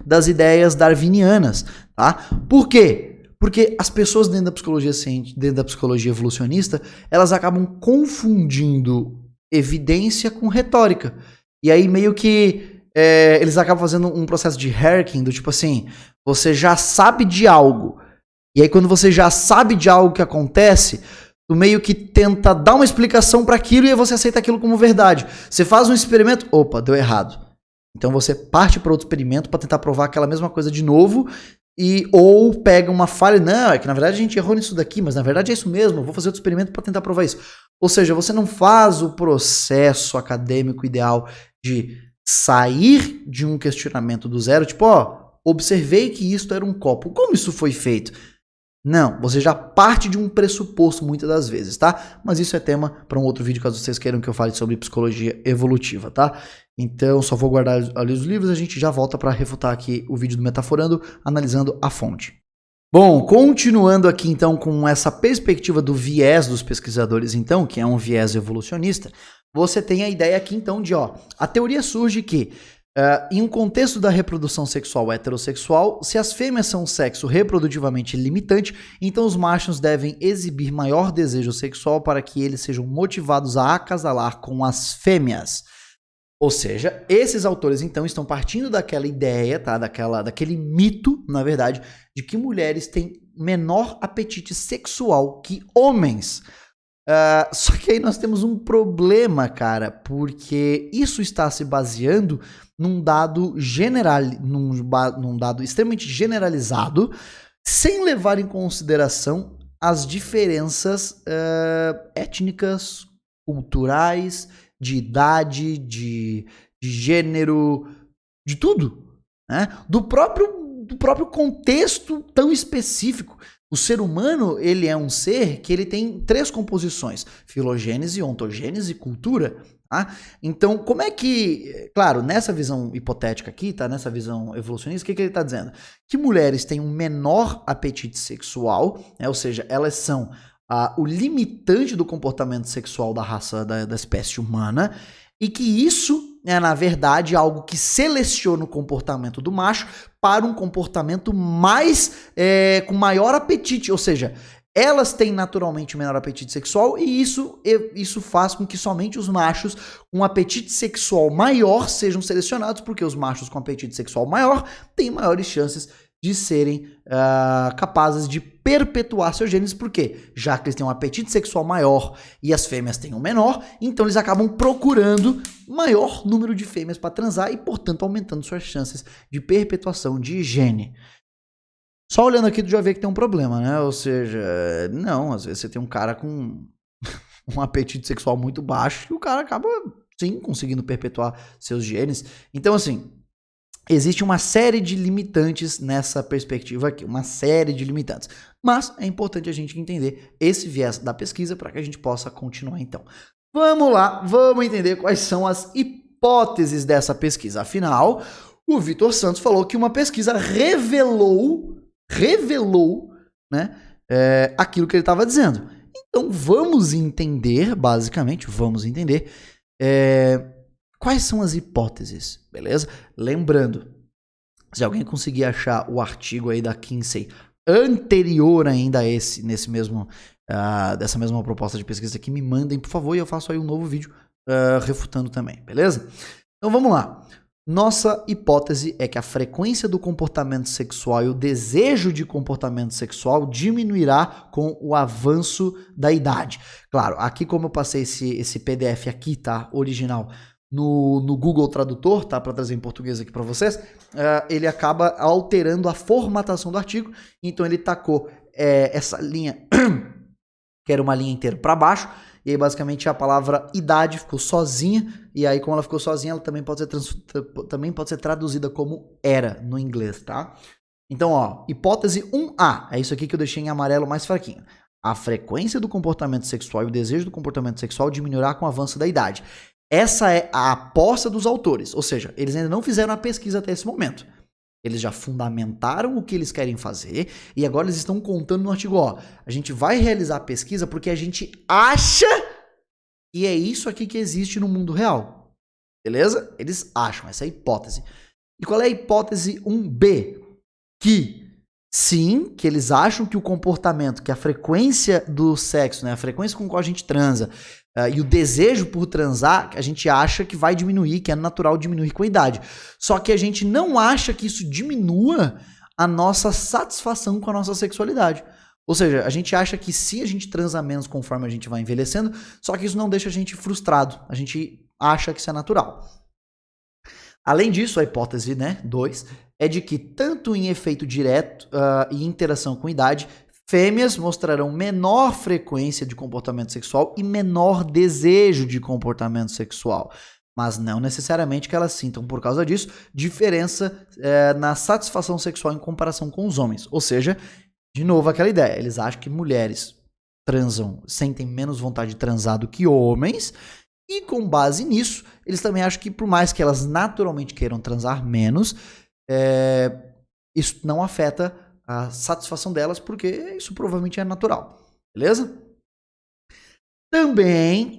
das ideias darwinianas, tá? Por quê? Porque as pessoas dentro da psicologia evolucionista, elas acabam confundindo evidência com retórica. E aí, meio que eles acabam fazendo um processo de hacking, do tipo assim, você já sabe de algo, e aí quando você já sabe de algo que acontece, tu meio que tenta dar uma explicação para aquilo e aí você aceita aquilo como verdade. Você faz um experimento, opa, deu errado. Então você parte para outro experimento para tentar provar aquela mesma coisa de novo, ou pega uma falha, não, é que na verdade a gente errou nisso daqui, mas na verdade é isso mesmo, eu vou fazer outro experimento para tentar provar isso. Ou seja, você não faz o processo acadêmico ideal de sair de um questionamento do zero, tipo, ó, observei que isto era um copo, como isso foi feito? Não, você já parte de um pressuposto muitas das vezes, tá? Mas isso é tema para um outro vídeo, caso vocês queiram que eu fale sobre psicologia evolutiva, tá? Então, só vou guardar ali os livros e a gente já volta para refutar aqui o vídeo do Metaforando, analisando a fonte. Bom, continuando aqui então com essa perspectiva do viés dos pesquisadores então, que é um viés evolucionista, você tem a ideia aqui então de, ó, a teoria surge que em um contexto da reprodução sexual heterossexual, se as fêmeas são um sexo reprodutivamente limitante, então os machos devem exibir maior desejo sexual para que eles sejam motivados a acasalar com as fêmeas. Ou seja, esses autores então estão partindo daquela ideia, tá? Daquele mito, na verdade, de que mulheres têm menor apetite sexual que homens. Só que aí nós temos um problema, cara, porque isso está se baseando num dado num dado extremamente generalizado, sem levar em consideração as diferenças étnicas, culturais, de idade, de gênero, de tudo, né? Do próprio contexto tão específico. O ser humano, ele é um ser que ele tem 3 composições: filogênese, ontogênese e cultura. Tá? Então, como é que... Claro, nessa visão hipotética aqui, tá? Nessa visão evolucionista, o que ele está dizendo? Que mulheres têm um menor apetite sexual, né? Ou seja, elas são o limitante do comportamento sexual da raça, da espécie humana, e que isso é, na verdade, algo que seleciona o comportamento do macho para um comportamento com maior apetite, ou seja, elas têm naturalmente menor apetite sexual e isso faz com que somente os machos com apetite sexual maior sejam selecionados, porque os machos com apetite sexual maior têm maiores chances de serem capazes de perpetuar seus genes, porque já que eles têm um apetite sexual maior e as fêmeas têm um menor, então eles acabam procurando maior número de fêmeas para transar e, portanto, aumentando suas chances de perpetuação de gene. Só olhando aqui tu já vê que tem um problema, né? Ou seja, não, às vezes você tem um cara com um apetite sexual muito baixo e o cara acaba, sim, conseguindo perpetuar seus genes. Então, assim, existe uma série de limitantes nessa perspectiva aqui, uma série de limitantes. Mas é importante a gente entender esse viés da pesquisa para que a gente possa continuar então. Vamos lá, vamos entender quais são as hipóteses dessa pesquisa. Afinal, o Vitor Santos falou que uma pesquisa revelou, né, aquilo que ele estava dizendo. Então vamos entender, basicamente, quais são as hipóteses, beleza? Lembrando, se alguém conseguir achar o artigo aí da Kinsey anterior ainda a dessa mesma proposta de pesquisa aqui, me mandem, por favor, e eu faço aí um novo vídeo refutando também, beleza? Então vamos lá. Nossa hipótese é que a frequência do comportamento sexual e o desejo de comportamento sexual diminuirá com o avanço da idade. Claro, aqui como eu passei esse PDF aqui, tá, original, no Google Tradutor, tá, para trazer em português aqui para vocês, ele acaba alterando a formatação do artigo, então ele tacou essa linha, que era uma linha inteira para baixo, e aí basicamente a palavra idade ficou sozinha, e aí como ela ficou sozinha, ela também pode ser traduzida como era no inglês, tá? Então, ó, hipótese 1A, é isso aqui que eu deixei em amarelo mais fraquinho. A frequência do comportamento sexual e o desejo do comportamento sexual diminuirá com o avanço da idade. Essa é a aposta dos autores, ou seja, eles ainda não fizeram a pesquisa até esse momento. Eles já fundamentaram o que eles querem fazer e agora eles estão contando no artigo, ó, a gente vai realizar a pesquisa porque a gente acha que é isso aqui que existe no mundo real. Beleza? Eles acham, essa é a hipótese. E qual é a hipótese 1B? Que sim, que eles acham que o comportamento, que a frequência do sexo, né, a frequência com qual a gente transa, e o desejo por transar, a gente acha que vai diminuir, que é natural diminuir com a idade. Só que a gente não acha que isso diminua a nossa satisfação com a nossa sexualidade. Ou seja, a gente acha que se a gente transa menos conforme a gente vai envelhecendo, só que isso não deixa a gente frustrado. A gente acha que isso é natural. Além disso, a hipótese, né, 2, é de que, tanto em efeito direto e interação com idade, fêmeas mostrarão menor frequência de comportamento sexual e menor desejo de comportamento sexual. Mas não necessariamente que elas sintam, por causa disso, diferença na satisfação sexual em comparação com os homens. Ou seja, de novo aquela ideia, eles acham que mulheres sentem menos vontade de transar do que homens, e com base nisso, eles também acham que por mais que elas naturalmente queiram transar menos, isso não afeta a satisfação delas, porque isso provavelmente é natural, beleza? Também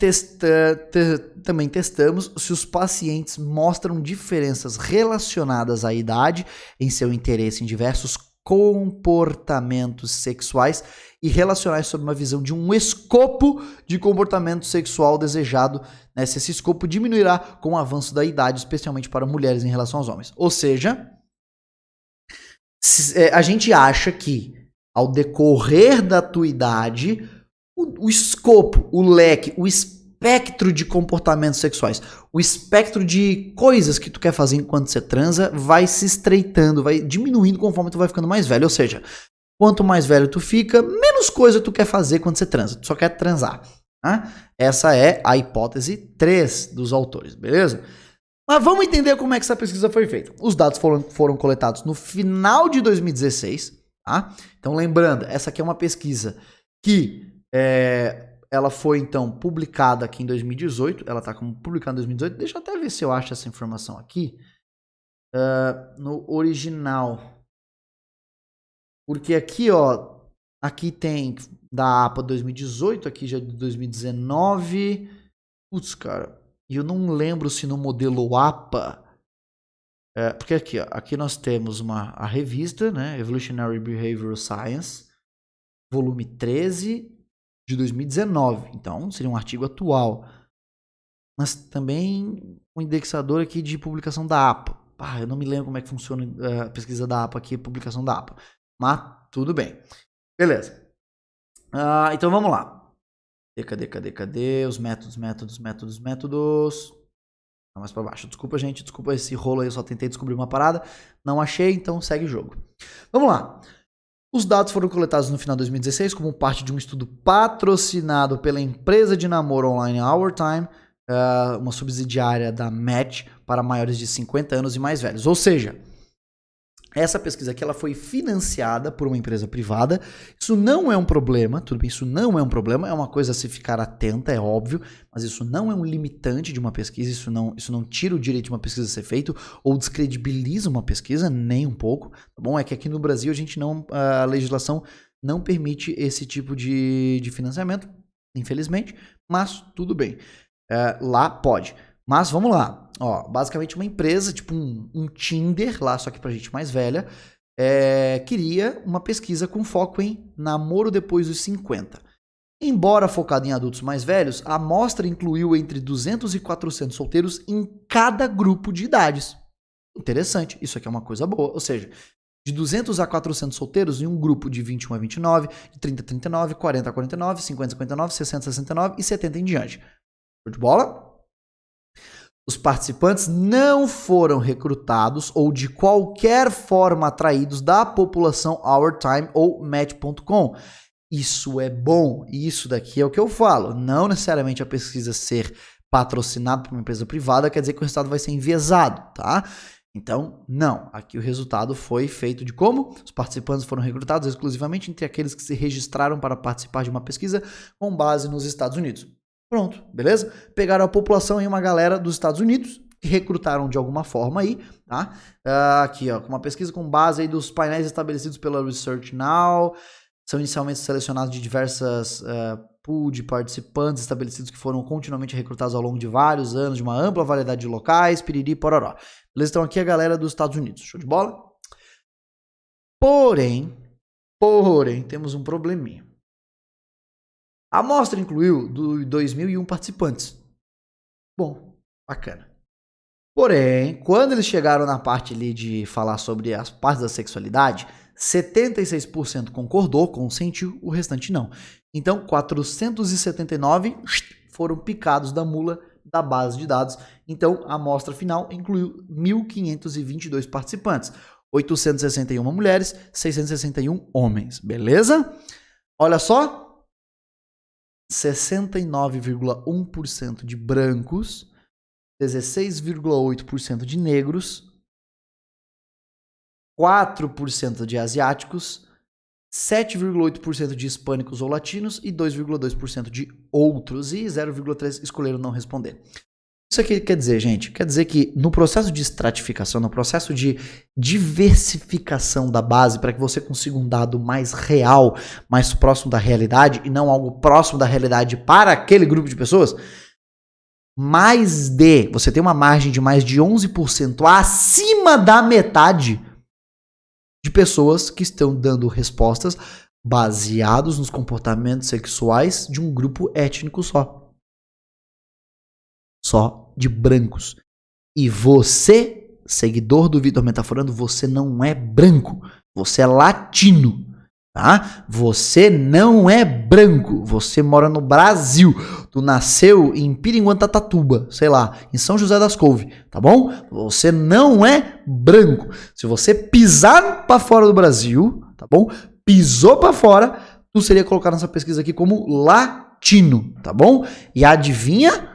testamos se os pacientes mostram diferenças relacionadas à idade em seu interesse em diversos comportamentos sexuais e relacionais sob uma visão de um escopo de comportamento sexual desejado, né? Se esse escopo diminuirá com o avanço da idade, especialmente para mulheres em relação aos homens. Ou seja, a gente acha que ao decorrer da tua idade, o escopo, o leque, o espectro de comportamentos sexuais, o espectro de coisas que tu quer fazer enquanto você transa vai se estreitando, vai diminuindo conforme tu vai ficando mais velho. Ou seja, quanto mais velho tu fica, menos coisa tu quer fazer quando você transa. Tu só quer transar. Né? Essa é a hipótese 3 dos autores, beleza? Mas vamos entender como é que essa pesquisa foi feita. Os dados foram coletados no final de 2016. Tá? Então, lembrando, essa aqui é uma pesquisa que ela foi, então, publicada aqui em 2018. Ela está como publicada em 2018. Deixa eu até ver se eu acho essa informação aqui. No original. Porque aqui, ó, aqui tem da APA 2018, aqui já de 2019. Putz, cara, eu não lembro se no modelo APA... porque aqui, ó, aqui nós temos a revista, né, Evolutionary Behavioral Science, volume 13, de 2019, então seria um artigo atual, mas também um indexador aqui de publicação da APA. Eu não me lembro como é que funciona a pesquisa da APA aqui, a publicação da APA, mas tudo bem, beleza. Então vamos lá. Cadê os métodos? Tá mais para baixo. Desculpa, gente, desculpa esse rolo aí, eu só tentei descobrir uma parada, não achei, então segue o jogo. Vamos lá. Os dados foram coletados no final de 2016 como parte de um estudo patrocinado pela empresa de namoro online Our Time, uma subsidiária da Match para maiores de 50 anos e mais velhos. Ou seja, essa pesquisa aqui ela foi financiada por uma empresa privada. Isso não é um problema, tudo bem, isso não é um problema, é uma coisa a se ficar atenta, é óbvio, mas isso não é um limitante de uma pesquisa, isso não tira o direito de uma pesquisa ser feita ou descredibiliza uma pesquisa, nem um pouco, tá bom? É que aqui no Brasil a legislação não permite esse tipo de financiamento, infelizmente, mas tudo bem, lá pode. Mas vamos lá, ó, basicamente uma empresa, tipo um Tinder lá, só que pra gente mais velha, queria uma pesquisa com foco em namoro depois dos 50. Embora focada em adultos mais velhos, a amostra incluiu entre 200 e 400 solteiros em cada grupo de idades. Interessante, isso aqui é uma coisa boa, ou seja, de 200 a 400 solteiros em um grupo de 21 a 29, de 30 a 39, 40 a 49, 50 a 59, 60 a 69 e 70 em diante. Show de bola? Os participantes não foram recrutados ou de qualquer forma atraídos da população Our Time ou Match.com. Isso é bom, isso daqui é o que eu falo. Não necessariamente a pesquisa ser patrocinada por uma empresa privada quer dizer que o resultado vai ser enviesado, tá? Então, não. Aqui o resultado foi feito de como? Os participantes foram recrutados exclusivamente entre aqueles que se registraram para participar de uma pesquisa com base nos Estados Unidos. Pronto, beleza? Pegaram a população e uma galera dos Estados Unidos e recrutaram de alguma forma aí, tá? Aqui, ó, com uma pesquisa com base aí dos painéis estabelecidos pela Research Now, são inicialmente selecionados de diversas pool de participantes estabelecidos que foram continuamente recrutados ao longo de vários anos, de uma ampla variedade de locais, piriri, pororó. Eles estão aqui a galera dos Estados Unidos, show de bola? Porém, temos um probleminha. A amostra incluiu 2.001 participantes. Bom, bacana. Porém, quando eles chegaram na parte ali de falar sobre as partes da sexualidade, 76% concordou, consentiu, o restante não. Então, 479 foram picados da mula da base de dados. Então, a amostra final incluiu 1.522 participantes. 861 mulheres, 661 homens, beleza? Olha só, 69,1% de brancos, 16,8% de negros, 4% de asiáticos, 7,8% de hispânicos ou latinos e 2,2% de outros, e 0,3% escolheram não responder. Isso aqui quer dizer, gente, quer dizer que no processo de estratificação, no processo de diversificação da base para que você consiga um dado mais real, mais próximo da realidade e não algo próximo da realidade para aquele grupo de pessoas, você tem uma margem de mais de 11% acima da metade de pessoas que estão dando respostas baseados nos comportamentos sexuais de um grupo étnico só. Só de brancos. E você, seguidor do Vitor Metaforando, você não é branco. Você é latino. Tá? Você não é branco. Você mora no Brasil. Tu nasceu em Piringuatatuba, sei lá, em São José das Couve, tá bom? Você não é branco. Se você pisar para fora do Brasil, tá bom? Pisou para fora, tu seria colocado nessa pesquisa aqui como latino, tá bom? E adivinha?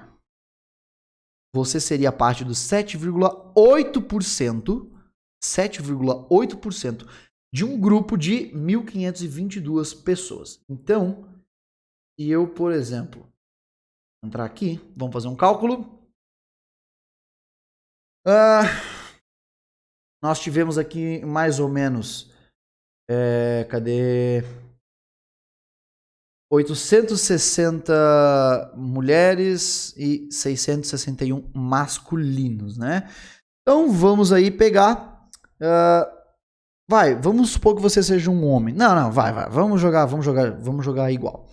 Você seria parte dos 7,8% de um grupo de 1.522 pessoas. Então, e eu, por exemplo, entrar aqui, vamos fazer um cálculo. Nós tivemos aqui mais ou menos, cadê? 860 mulheres e 661 masculinos, né? Então vamos aí pegar, vamos supor que você seja um homem. Não, vamos jogar igual.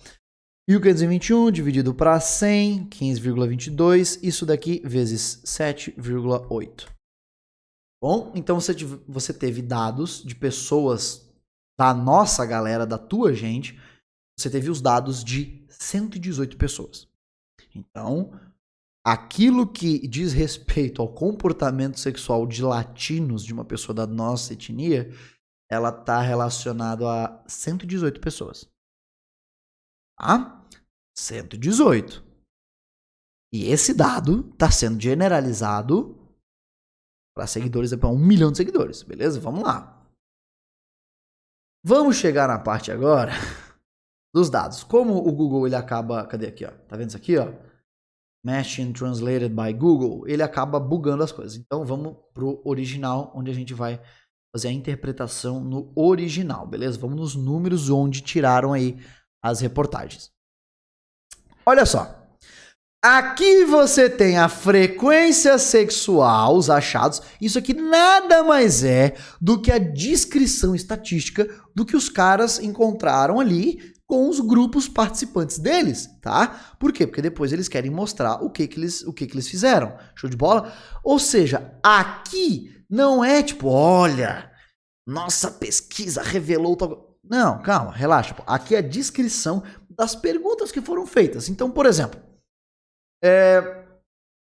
1.521 dividido para 100, 15,22, isso daqui vezes 7,8. Bom, então você teve dados de pessoas da nossa galera, da tua gente, você teve os dados de 118 pessoas. Então, aquilo que diz respeito ao comportamento sexual de latinos, de uma pessoa da nossa etnia, ela está relacionada a 118 pessoas. Tá? 118. E esse dado está sendo generalizado para seguidores, para 1 milhão de seguidores. Beleza? Vamos lá. Vamos chegar na parte agora dos dados. Como o Google ele acaba, cadê aqui, ó? Tá vendo isso aqui, ó? Machine Translated by Google, ele acaba bugando as coisas. Então vamos pro original, onde a gente vai fazer a interpretação no original, beleza? Vamos nos números onde tiraram aí as reportagens. Olha só. Aqui você tem a frequência sexual, os achados. Isso aqui nada mais é do que a descrição estatística do que os caras encontraram ali com os grupos participantes deles, tá? Por quê? Porque depois eles querem mostrar o que eles fizeram. Show de bola? Ou seja, aqui não é tipo, olha, nossa pesquisa revelou tal... Não, calma, relaxa. Aqui é a descrição das perguntas que foram feitas. Então, por exemplo,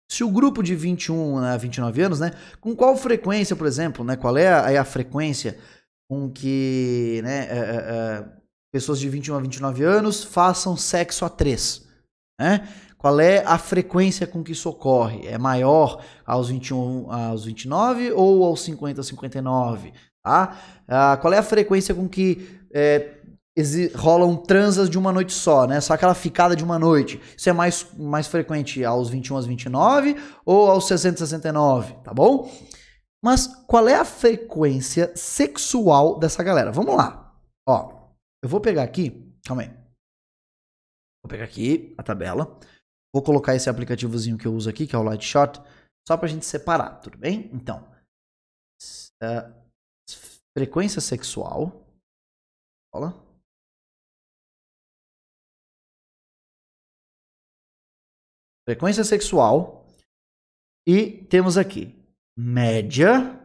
se o grupo de 21 a 29 anos, né, com qual frequência, por exemplo, né, qual é a frequência com que, né, pessoas de 21 a 29 anos façam sexo a 3, né? Qual é a frequência com que isso ocorre? É maior aos 21 aos 29 ou aos 50 a 59? Tá? Qual é a frequência com que rolam transas de uma noite só, né? Só aquela ficada de uma noite. Isso é mais frequente aos 21 aos 29 ou aos 60 a 69, tá bom? Mas qual é a frequência sexual dessa galera? Vamos lá. Ó. Eu vou pegar aqui, calma aí. Vou pegar aqui a tabela. Vou colocar esse aplicativozinho que eu uso aqui, que é o Lightshot, só pra gente separar, tudo bem? Então, frequência sexual. Olha. Frequência sexual. E temos aqui média.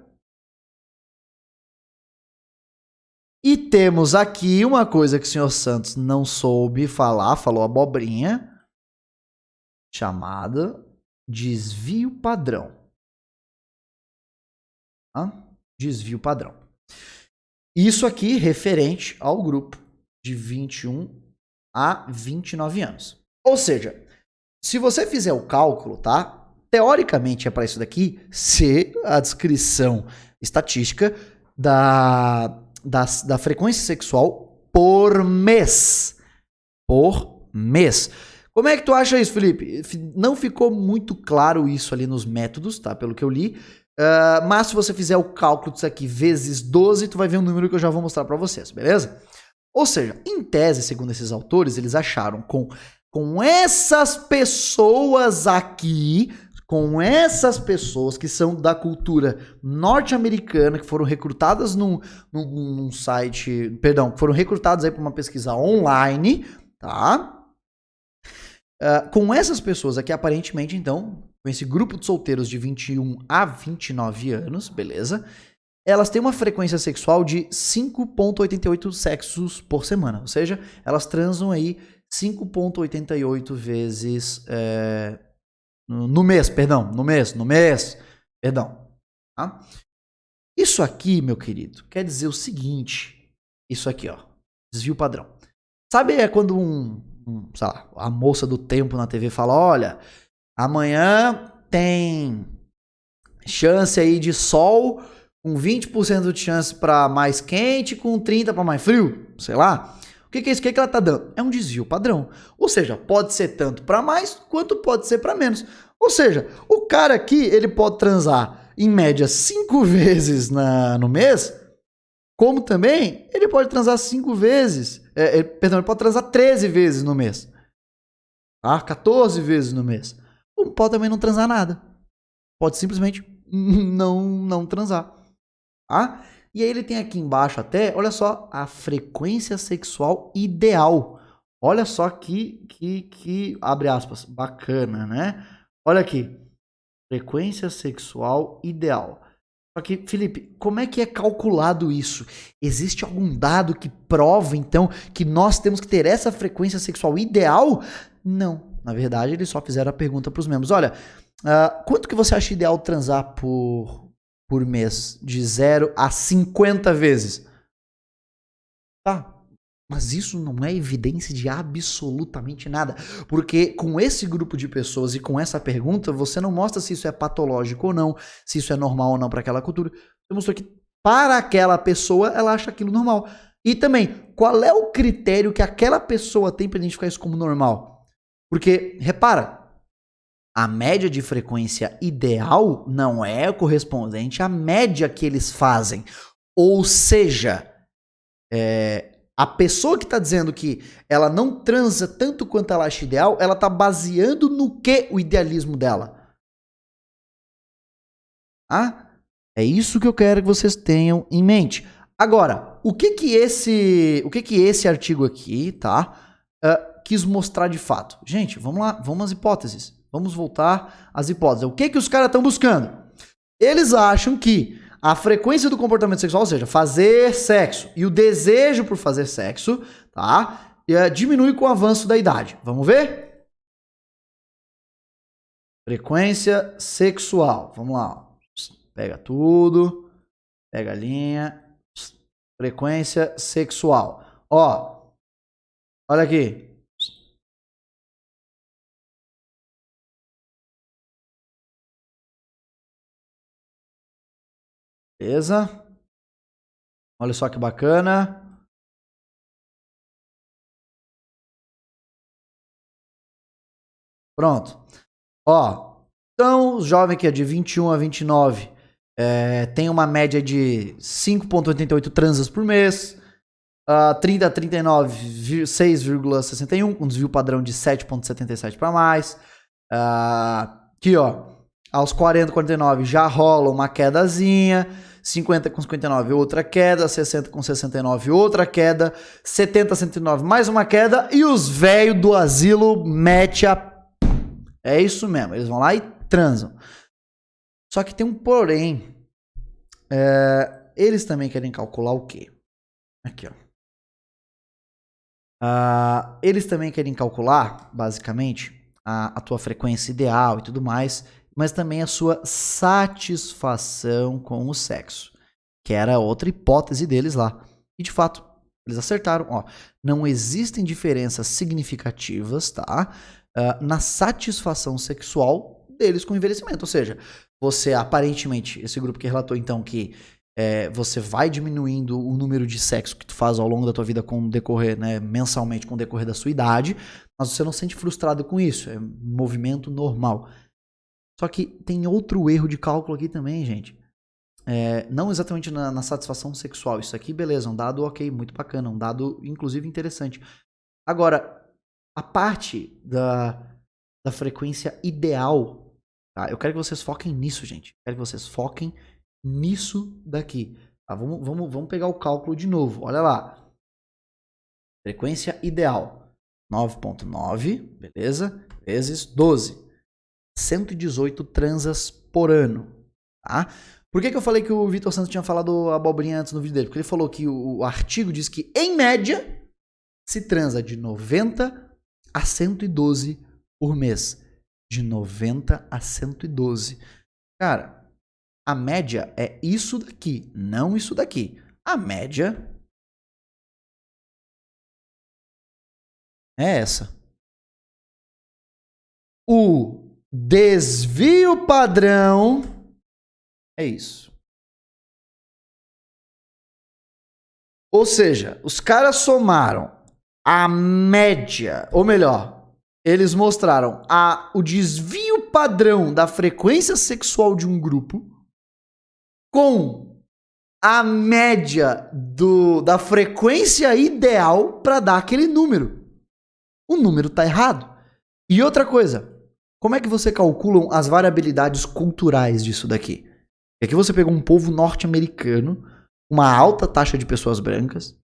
E temos aqui uma coisa que o senhor Santos não soube falar, falou abobrinha, chamada desvio padrão. Desvio padrão. Isso aqui referente ao grupo de 21 a 29 anos. Ou seja, se você fizer o cálculo, tá? Teoricamente é para isso daqui ser a descrição estatística da frequência sexual por mês. Por mês. Como é que tu acha isso, Felipe? Não ficou muito claro isso ali nos métodos, tá? Pelo que eu li. Mas se você fizer o cálculo disso aqui vezes 12, tu vai ver um número que eu já vou mostrar para vocês, beleza? Ou seja, em tese, segundo esses autores, eles acharam com essas pessoas aqui, com essas pessoas que são da cultura norte-americana, que foram recrutadas num site, perdão, que foram recrutadas aí para uma pesquisa online, tá? Com essas pessoas aqui, aparentemente, então, com esse grupo de solteiros de 21 a 29 anos, beleza? Elas têm uma frequência sexual de 5,88 sexos por semana. Ou seja, elas transam aí 5,88 vezes no mês. Tá? Isso aqui, meu querido, quer dizer o seguinte. Isso aqui, ó. Desvio padrão. Sabe quando sei lá, a moça do tempo na TV fala, olha, amanhã tem chance aí de sol com 20% de chance para mais quente, com 30% para mais frio, sei lá. O que é isso? O que ela tá dando? É um desvio padrão. Ou seja, pode ser tanto para mais quanto pode ser para menos. Ou seja, o cara aqui, ele pode transar em média 5 vezes no mês, como também ele pode transar 5 vezes, ele pode transar 13 vezes no mês, tá? 14 vezes no mês. Ou pode também não transar nada. Pode simplesmente não transar. Tá? E aí ele tem aqui embaixo até, olha só, a frequência sexual ideal. Olha só que abre aspas, bacana, né? Olha aqui, frequência sexual ideal. Só que, Felipe, como é que é calculado isso? Existe algum dado que prova, então, que nós temos que ter essa frequência sexual ideal? Não. Na verdade, eles só fizeram a pergunta para os membros. Olha, quanto que você acha ideal transar por mês? De 0 a 50 vezes. Tá. Mas isso não é evidência de absolutamente nada. Porque com esse grupo de pessoas e com essa pergunta, você não mostra se isso é patológico ou não, se isso é normal ou não para aquela cultura. Você mostrou que para aquela pessoa, ela acha aquilo normal. E também, qual é o critério que aquela pessoa tem para identificar isso como normal? Porque, repara, a média de frequência ideal não é correspondente à média que eles fazem. Ou seja, a pessoa que está dizendo que ela não transa tanto quanto ela acha ideal, ela está baseando no que o idealismo dela? É isso que eu quero que vocês tenham em mente. Agora, o que esse artigo aqui, tá, quis mostrar de fato? Gente, vamos lá, vamos às hipóteses. Vamos voltar às hipóteses. O que os caras estão buscando? Eles acham que a frequência do comportamento sexual, ou seja, fazer sexo e o desejo por fazer sexo, tá? Diminui com o avanço da idade. Vamos ver? Frequência sexual. Vamos lá. Pega tudo. Pega a linha. Frequência sexual. Ó. Olha aqui. Beleza? Olha só que bacana. Pronto. Ó, então, o jovem que é de 21 a 29 tem uma média de 5,88 transas por mês. 30 a 39, 6,61, com desvio padrão de 7,77 para mais. Aqui, ó. Aos 40, 49 já rola uma quedazinha. 50 com 59, outra queda. 60 com 69, outra queda. 70, 109, mais uma queda. E os velhos do asilo mete a... É isso mesmo, eles vão lá e transam. Só que tem um porém. Eles também querem calcular o quê? Aqui, ó. Eles também querem calcular, basicamente, a tua frequência ideal e tudo mais, mas também a sua satisfação com o sexo. que era outra hipótese deles lá. E de fato, eles acertaram. Ó, não existem diferenças significativas, tá? Na satisfação sexual deles com o envelhecimento. Ou seja, você aparentemente, esse grupo que relatou então que você vai diminuindo o número de sexo que tu faz ao longo da tua vida com o decorrer, né, mensalmente com o decorrer da sua idade, mas você não se sente frustrado com isso. É um movimento normal. Só que tem outro erro de cálculo aqui também, gente. Não exatamente na satisfação sexual. Isso aqui, beleza, um dado ok, muito bacana, um dado inclusive interessante. Agora, a parte da frequência ideal, tá? Eu quero que vocês foquem nisso, gente. Eu quero que vocês foquem nisso daqui. Tá? Vamos pegar o cálculo de novo. Olha lá. Frequência ideal. 9.9, beleza? Vezes 12. 118 transas por ano. Tá? Por que eu falei que o Vitor Santos tinha falado abobrinha antes no vídeo dele? Porque ele falou que o artigo diz que, em média, se transa de 90 a 112 por mês. De 90 a 112. Cara, a média é isso daqui, não isso daqui. A média é essa. O desvio padrão é isso. Ou seja, os caras somaram a média, ou melhor, eles mostraram o desvio padrão da frequência sexual de um grupo com a média da frequência ideal para dar aquele número. O número tá errado. E outra coisa, como é que você calcula as variabilidades culturais disso daqui? Aqui você pegou um povo norte-americano, uma alta taxa de pessoas brancas.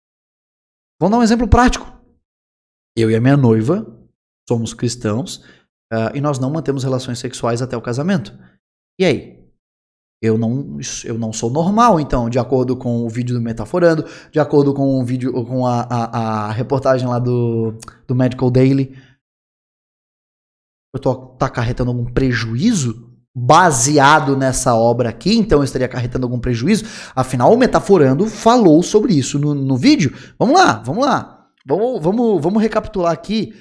Vamos dar um exemplo prático. Eu e a minha noiva somos cristãos e nós não mantemos relações sexuais até o casamento. E aí? Eu não sou normal, então, de acordo com o vídeo do Metaforando, de acordo com o vídeo, com a reportagem lá do Medical Daily. Eu tô acarretando algum prejuízo baseado nessa obra aqui, então eu estaria acarretando algum prejuízo. Afinal, o Metaforando falou sobre isso no vídeo. Vamos lá. Vamos recapitular aqui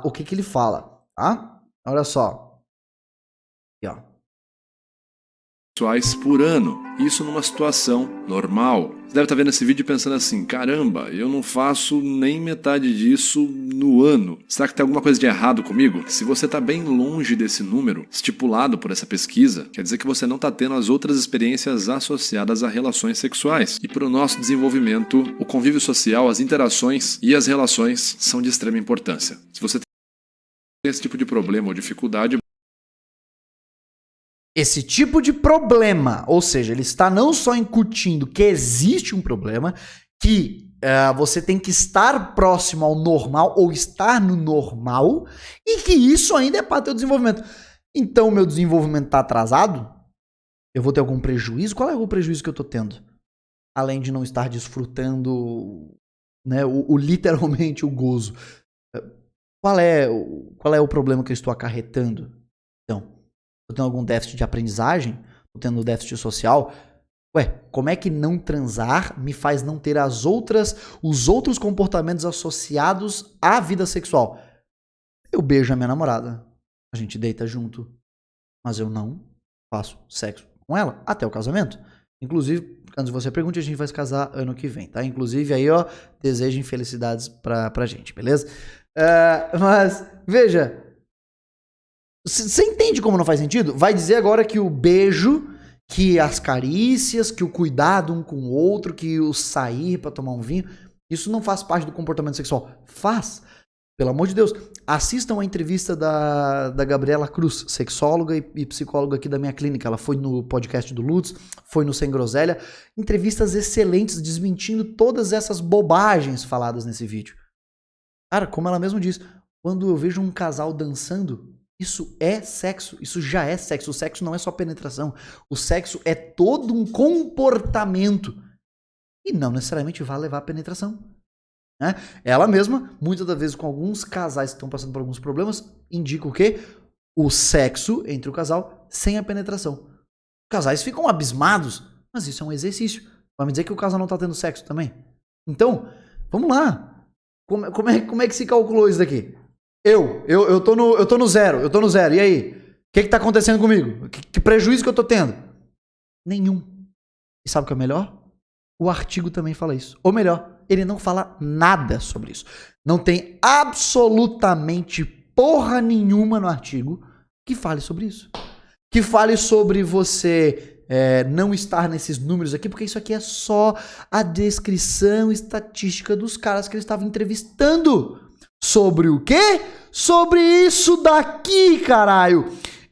o que ele fala, tá? Olha só. Aqui, ó. Por ano, isso numa situação normal. Você deve estar vendo esse vídeo pensando assim, caramba, eu não faço nem metade disso no ano. Será que tem alguma coisa de errado comigo? Se você está bem longe desse número estipulado por essa pesquisa, quer dizer que você não está tendo as outras experiências associadas a relações sexuais. E para o nosso desenvolvimento, o convívio social, as interações e as relações são de extrema importância. Se você tem esse tipo de problema ou dificuldade, esse tipo de problema, ou seja, ele está não só incutindo que existe um problema, que você tem que estar próximo ao normal ou estar no normal e que isso ainda é para o teu desenvolvimento. Então, meu desenvolvimento está atrasado? Eu vou ter algum prejuízo? Qual é o prejuízo que eu estou tendo? Além de não estar desfrutando, né, literalmente o gozo. Qual é o problema que eu estou acarretando? Então, tô tendo algum déficit de aprendizagem, tô tendo déficit social. Como é que não transar me faz não ter os outros comportamentos associados à vida sexual? Eu beijo a minha namorada, a gente deita junto, mas eu não faço sexo com ela até o casamento. Inclusive, antes de você pergunte, a gente vai se casar ano que vem, tá? Inclusive, aí, ó, desejo infelicidades pra gente, beleza? Mas, veja... Você entende como não faz sentido? Vai dizer agora que o beijo, que as carícias, que o cuidado um com o outro, que o sair pra tomar um vinho, isso não faz parte do comportamento sexual. Faz. Pelo amor de Deus. Assistam a entrevista da Gabriela Cruz, sexóloga e psicóloga aqui da minha clínica. Ela foi no podcast do Lutz, foi no Sem Groselha. Entrevistas excelentes, desmentindo todas essas bobagens faladas nesse vídeo. Cara, como ela mesma diz, quando eu vejo um casal dançando... Isso é sexo, isso já é sexo. O sexo não é só penetração. O sexo é todo um comportamento. E não necessariamente vai levar a penetração. Né? Ela mesma, muitas das vezes com alguns casais que estão passando por alguns problemas, indica o quê? O sexo entre o casal sem a penetração. Os casais ficam abismados. Mas isso é um exercício. Vai me dizer que o casal não tá tendo sexo também? Então, vamos lá. Como é que se calculou isso daqui? Eu tô no zero. E aí? O que tá acontecendo comigo? Que prejuízo que eu tô tendo? Nenhum. E sabe o que é melhor? O artigo também fala isso. Ou melhor, ele não fala nada sobre isso. Não tem absolutamente porra nenhuma no artigo que fale sobre isso. Que fale sobre você não estar nesses números aqui, porque isso aqui é só a descrição estatística dos caras que eles estavam entrevistando. Sobre o quê? Sobre isso daqui, caralho!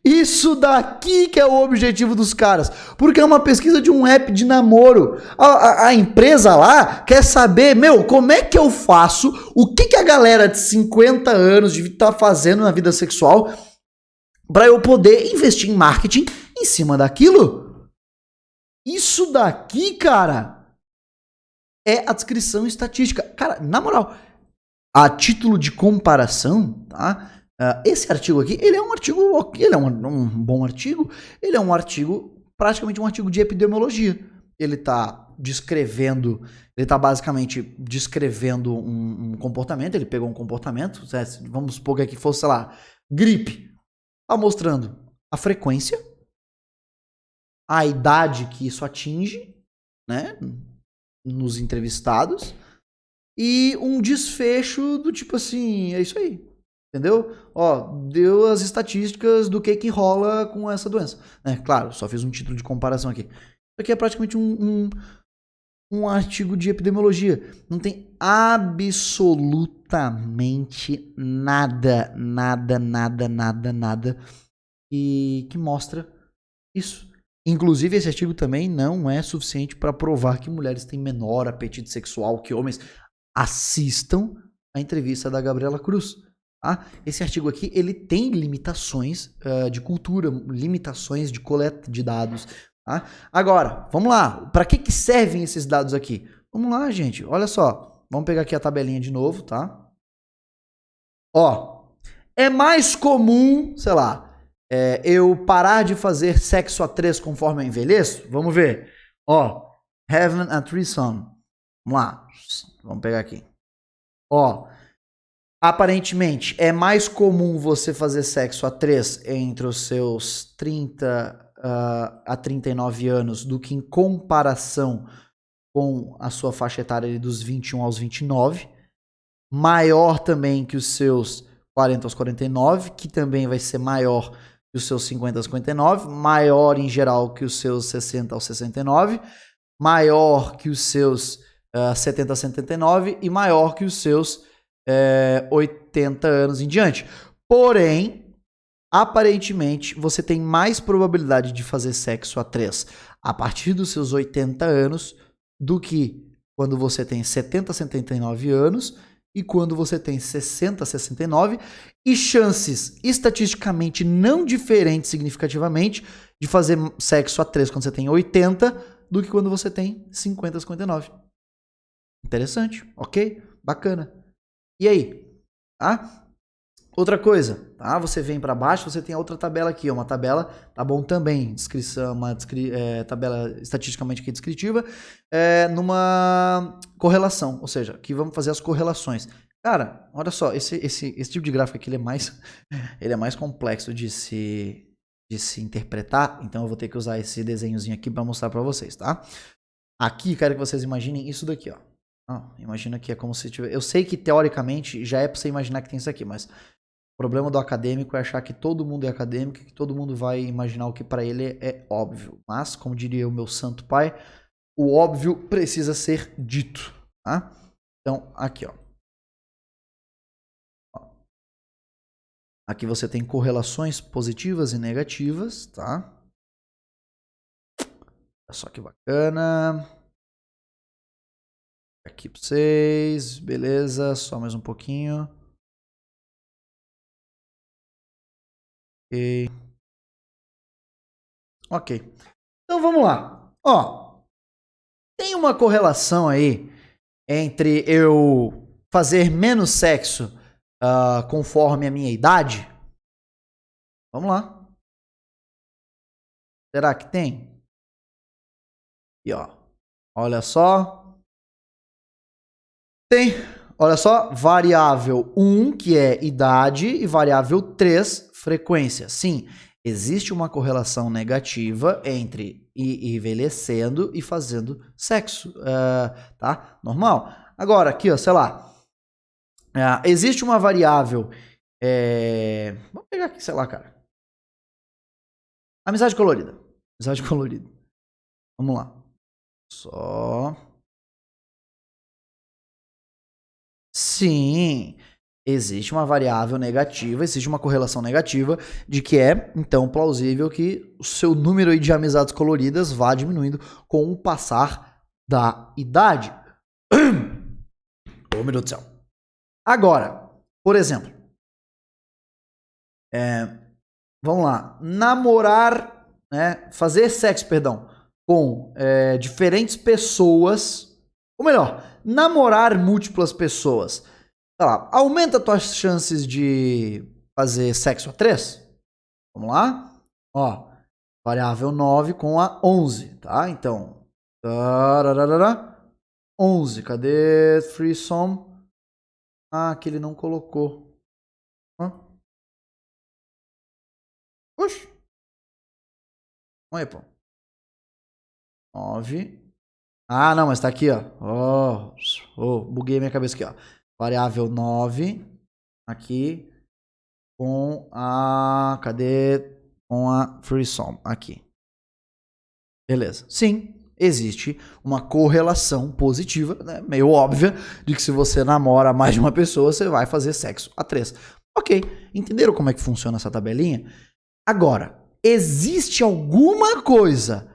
Isso daqui que é o objetivo dos caras. Porque é uma pesquisa de um app de namoro. A empresa lá quer saber, como é que eu faço? O que a galera de 50 anos devia estar fazendo na vida sexual para eu poder investir em marketing em cima daquilo? Isso daqui, cara, é a descrição estatística. Cara, na moral, a título de comparação, tá? Esse artigo aqui, ele é um bom artigo, ele é um artigo, praticamente um artigo de epidemiologia. Ele tá basicamente descrevendo um comportamento, ele pegou um comportamento, vamos supor que aqui fosse, sei lá, gripe. Tá mostrando a frequência, a idade que isso atinge, né, nos entrevistados, e um desfecho do tipo assim, é isso aí. Entendeu? Deu as estatísticas do que rola com essa doença. Claro, só fiz um título de comparação aqui. Isso aqui é praticamente um artigo de epidemiologia. Não tem absolutamente nada que mostra isso. Inclusive, esse artigo também não é suficiente para provar que mulheres têm menor apetite sexual que homens. Assistam a entrevista da Gabriela Cruz. Esse artigo aqui, ele tem limitações de cultura, limitações de coleta de dados. Agora, vamos lá. Para que servem esses dados aqui? Vamos lá, gente. Olha só. Vamos pegar aqui a tabelinha de novo, tá? É mais comum, sei lá, eu parar de fazer sexo a 3 conforme eu envelheço? Vamos ver. Having a threesome. Vamos lá. Vamos pegar aqui. Aparentemente, é mais comum você fazer sexo a 3 entre os seus 30 a 39 anos do que em comparação com a sua faixa etária dos 21 aos 29. Maior também que os seus 40 aos 49, que também vai ser maior que os seus 50 aos 59. Maior em geral que os seus 60 aos 69. Maior que os seus 70 a 79 e maior que os seus 80 anos em diante. Porém, aparentemente, você tem mais probabilidade de fazer sexo a 3 a partir dos seus 80 anos do que quando você tem 70 a 79 anos e quando você tem 60 a 69, e chances estatisticamente não diferentes significativamente de fazer sexo a 3 quando você tem 80 do que quando você tem 50 a 59. Interessante, ok? Bacana. E aí? Outra coisa, você vem para baixo, você tem a outra tabela aqui, uma tabela, tá bom, também, descrição, tabela estatisticamente aqui descritiva, numa correlação, ou seja, aqui vamos fazer as correlações. Cara, olha só, esse tipo de gráfico aqui, ele é mais complexo de se interpretar, então eu vou ter que usar esse desenhozinho aqui para mostrar para vocês, tá? Aqui, quero que vocês imaginem isso daqui, ó. Imagina que é como se tivesse... Eu sei que teoricamente já é pra você imaginar que tem isso aqui, mas o problema do acadêmico é achar que todo mundo é acadêmico e que todo mundo vai imaginar o que pra ele é óbvio. Mas, como diria o meu santo pai, o óbvio precisa ser dito, tá? Então, aqui, ó. Aqui você tem correlações positivas e negativas, tá? Olha só que bacana. Aqui pra vocês, beleza, só mais um pouquinho. Ok. Então vamos lá. Tem uma correlação aí entre eu fazer menos sexo conforme a minha idade? Vamos lá. Será que tem? E ó, olha só. Tem, olha só, variável 1, que é idade, e variável 3, frequência. Sim, existe uma correlação negativa entre ir envelhecendo e fazendo sexo, tá? Normal. Agora, aqui, ó, sei lá, existe uma variável, vamos pegar aqui, sei lá, cara. Amizade colorida. Amizade colorida. Vamos lá. Só. Sim, existe uma variável negativa, existe uma correlação negativa de que é, então, plausível que o seu número aí de amizades coloridas vá diminuindo com o passar da idade. Oh, meu Deus do céu. Agora, por exemplo, vamos lá, namorar, né, fazer sexo, perdão, com diferentes pessoas, ou melhor, namorar múltiplas pessoas, sei lá, aumenta as tuas chances de fazer sexo a 3? Vamos lá? Ó, variável 9 com a 11, tá? Então, 11, cadê threesome? Ah, que ele não colocou. Oxi. Olha aí, pô. 9. Ah, não, mas tá aqui, ó. Buguei minha cabeça aqui, ó. Variável 9. Aqui. Com a... Cadê? Com a threesome. Aqui. Beleza. Sim, existe uma correlação positiva, né, meio óbvia, de que se você namora mais de uma pessoa, você vai fazer sexo a 3. Ok, entenderam como é que funciona essa tabelinha? Agora, existe alguma coisa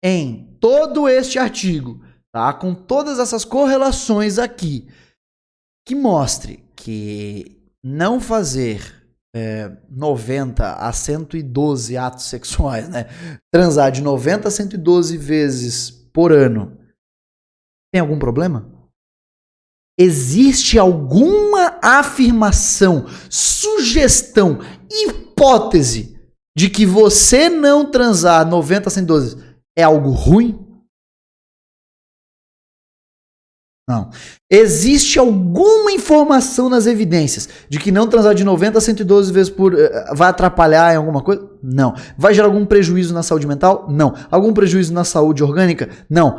em todo este artigo, tá, com todas essas correlações aqui, que mostre que não fazer 90 a 112 atos sexuais, né? Transar de 90 a 112 vezes por ano, tem algum problema? Existe alguma afirmação, sugestão, hipótese de que você não transar 90 a 112 é algo ruim? Não. Existe alguma informação nas evidências de que não transar de 90 a 112 vezes por... vai atrapalhar em alguma coisa? Não. Vai gerar algum prejuízo na saúde mental? Não. Algum prejuízo na saúde orgânica? Não.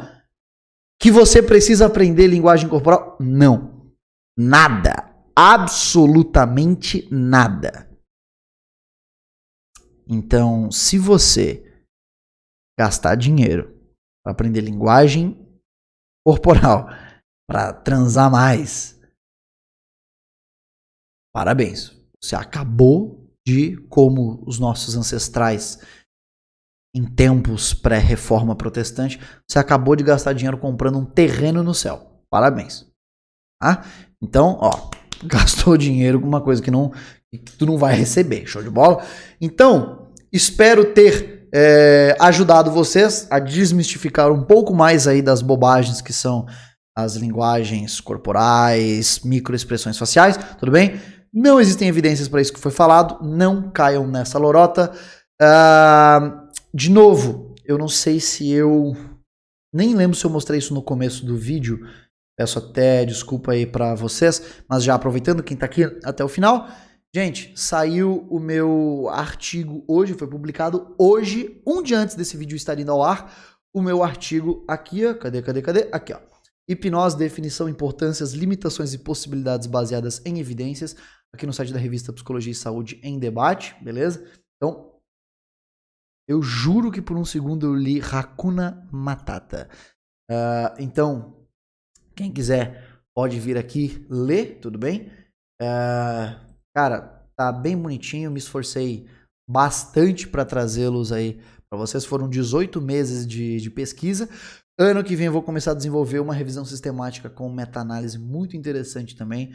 Que você precisa aprender linguagem corporal? Não. Nada. Absolutamente nada. Então, se você gastar dinheiro para aprender linguagem corporal, para transar mais, parabéns. Você acabou de, como os nossos ancestrais em tempos pré-reforma protestante, você acabou de gastar dinheiro comprando um terreno no céu. Parabéns. Tá? Então, ó, gastou dinheiro com uma coisa que tu não vai receber. Show de bola? Então, espero ter ajudado vocês a desmistificar um pouco mais aí das bobagens que são as linguagens corporais, microexpressões faciais, tudo bem? Não existem evidências para isso que foi falado, não caiam nessa lorota. De novo, eu não sei se eu... nem lembro se eu mostrei isso no começo do vídeo, peço até desculpa aí para vocês, mas já aproveitando quem tá aqui até o final, gente, saiu o meu artigo hoje, foi publicado hoje, um dia antes desse vídeo estar indo ao ar, o meu artigo aqui, ó, cadê? Aqui, ó. Hipnose, definição, importâncias, limitações e possibilidades baseadas em evidências, aqui no site da revista Psicologia e Saúde em Debate, beleza? Então, eu juro que por um segundo eu li Hakuna Matata. Então, quem quiser pode vir aqui ler, tudo bem? Cara, tá bem bonitinho, me esforcei bastante para trazê-los aí para vocês. Foram 18 meses de pesquisa. Ano que vem eu vou começar a desenvolver uma revisão sistemática com meta-análise muito interessante também,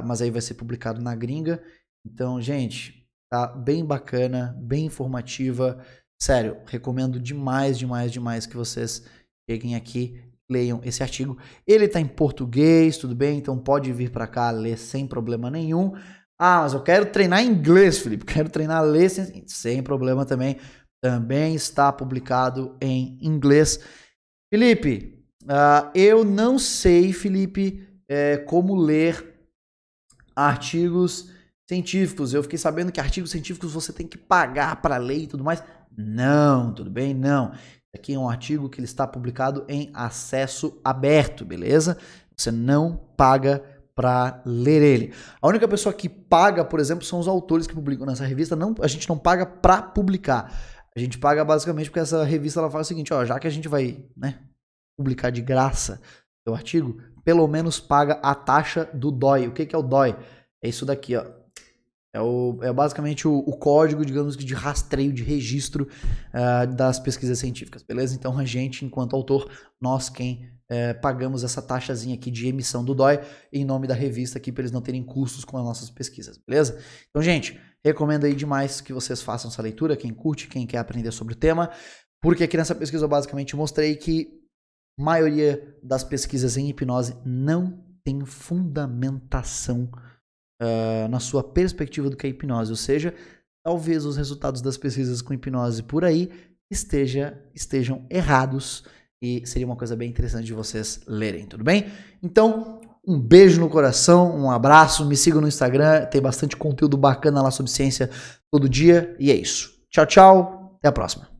mas aí vai ser publicado na gringa. Então, gente, tá bem bacana, bem informativa. Sério, recomendo demais que vocês cheguem aqui, leiam esse artigo. Ele tá em português, tudo bem? Então pode vir para cá ler sem problema nenhum. Ah, mas eu quero treinar inglês, Felipe. Quero treinar a ler sem problema também. Também está publicado em inglês. Felipe, eu não sei, Felipe, como ler artigos científicos. Eu fiquei sabendo que artigos científicos você tem que pagar para ler e tudo mais. Não, tudo bem? Não. Aqui é um artigo que ele está publicado em acesso aberto, beleza? Você não paga para ler ele. A única pessoa que paga, por exemplo, são os autores que publicam nessa revista. Não, a gente não paga para publicar. A gente paga basicamente porque essa revista ela faz o seguinte, ó, já que a gente vai, né, publicar de graça o artigo, pelo menos paga a taxa do DOI. O que é o DOI? É isso daqui, ó. É basicamente o código, digamos que de rastreio, de registro das pesquisas científicas, beleza? Então a gente, enquanto autor, nós quem pagamos essa taxazinha aqui de emissão do DOI em nome da revista aqui para eles não terem custos com as nossas pesquisas, beleza? Então, gente, recomendo aí demais que vocês façam essa leitura, quem curte, quem quer aprender sobre o tema, porque aqui nessa pesquisa eu basicamente mostrei que a maioria das pesquisas em hipnose não tem fundamentação na sua perspectiva do que é hipnose, ou seja, talvez os resultados das pesquisas com hipnose por aí estejam errados e seria uma coisa bem interessante de vocês lerem, tudo bem? Então, um beijo no coração, um abraço, me sigam no Instagram, tem bastante conteúdo bacana lá sobre ciência todo dia e é isso. Tchau, tchau, até a próxima.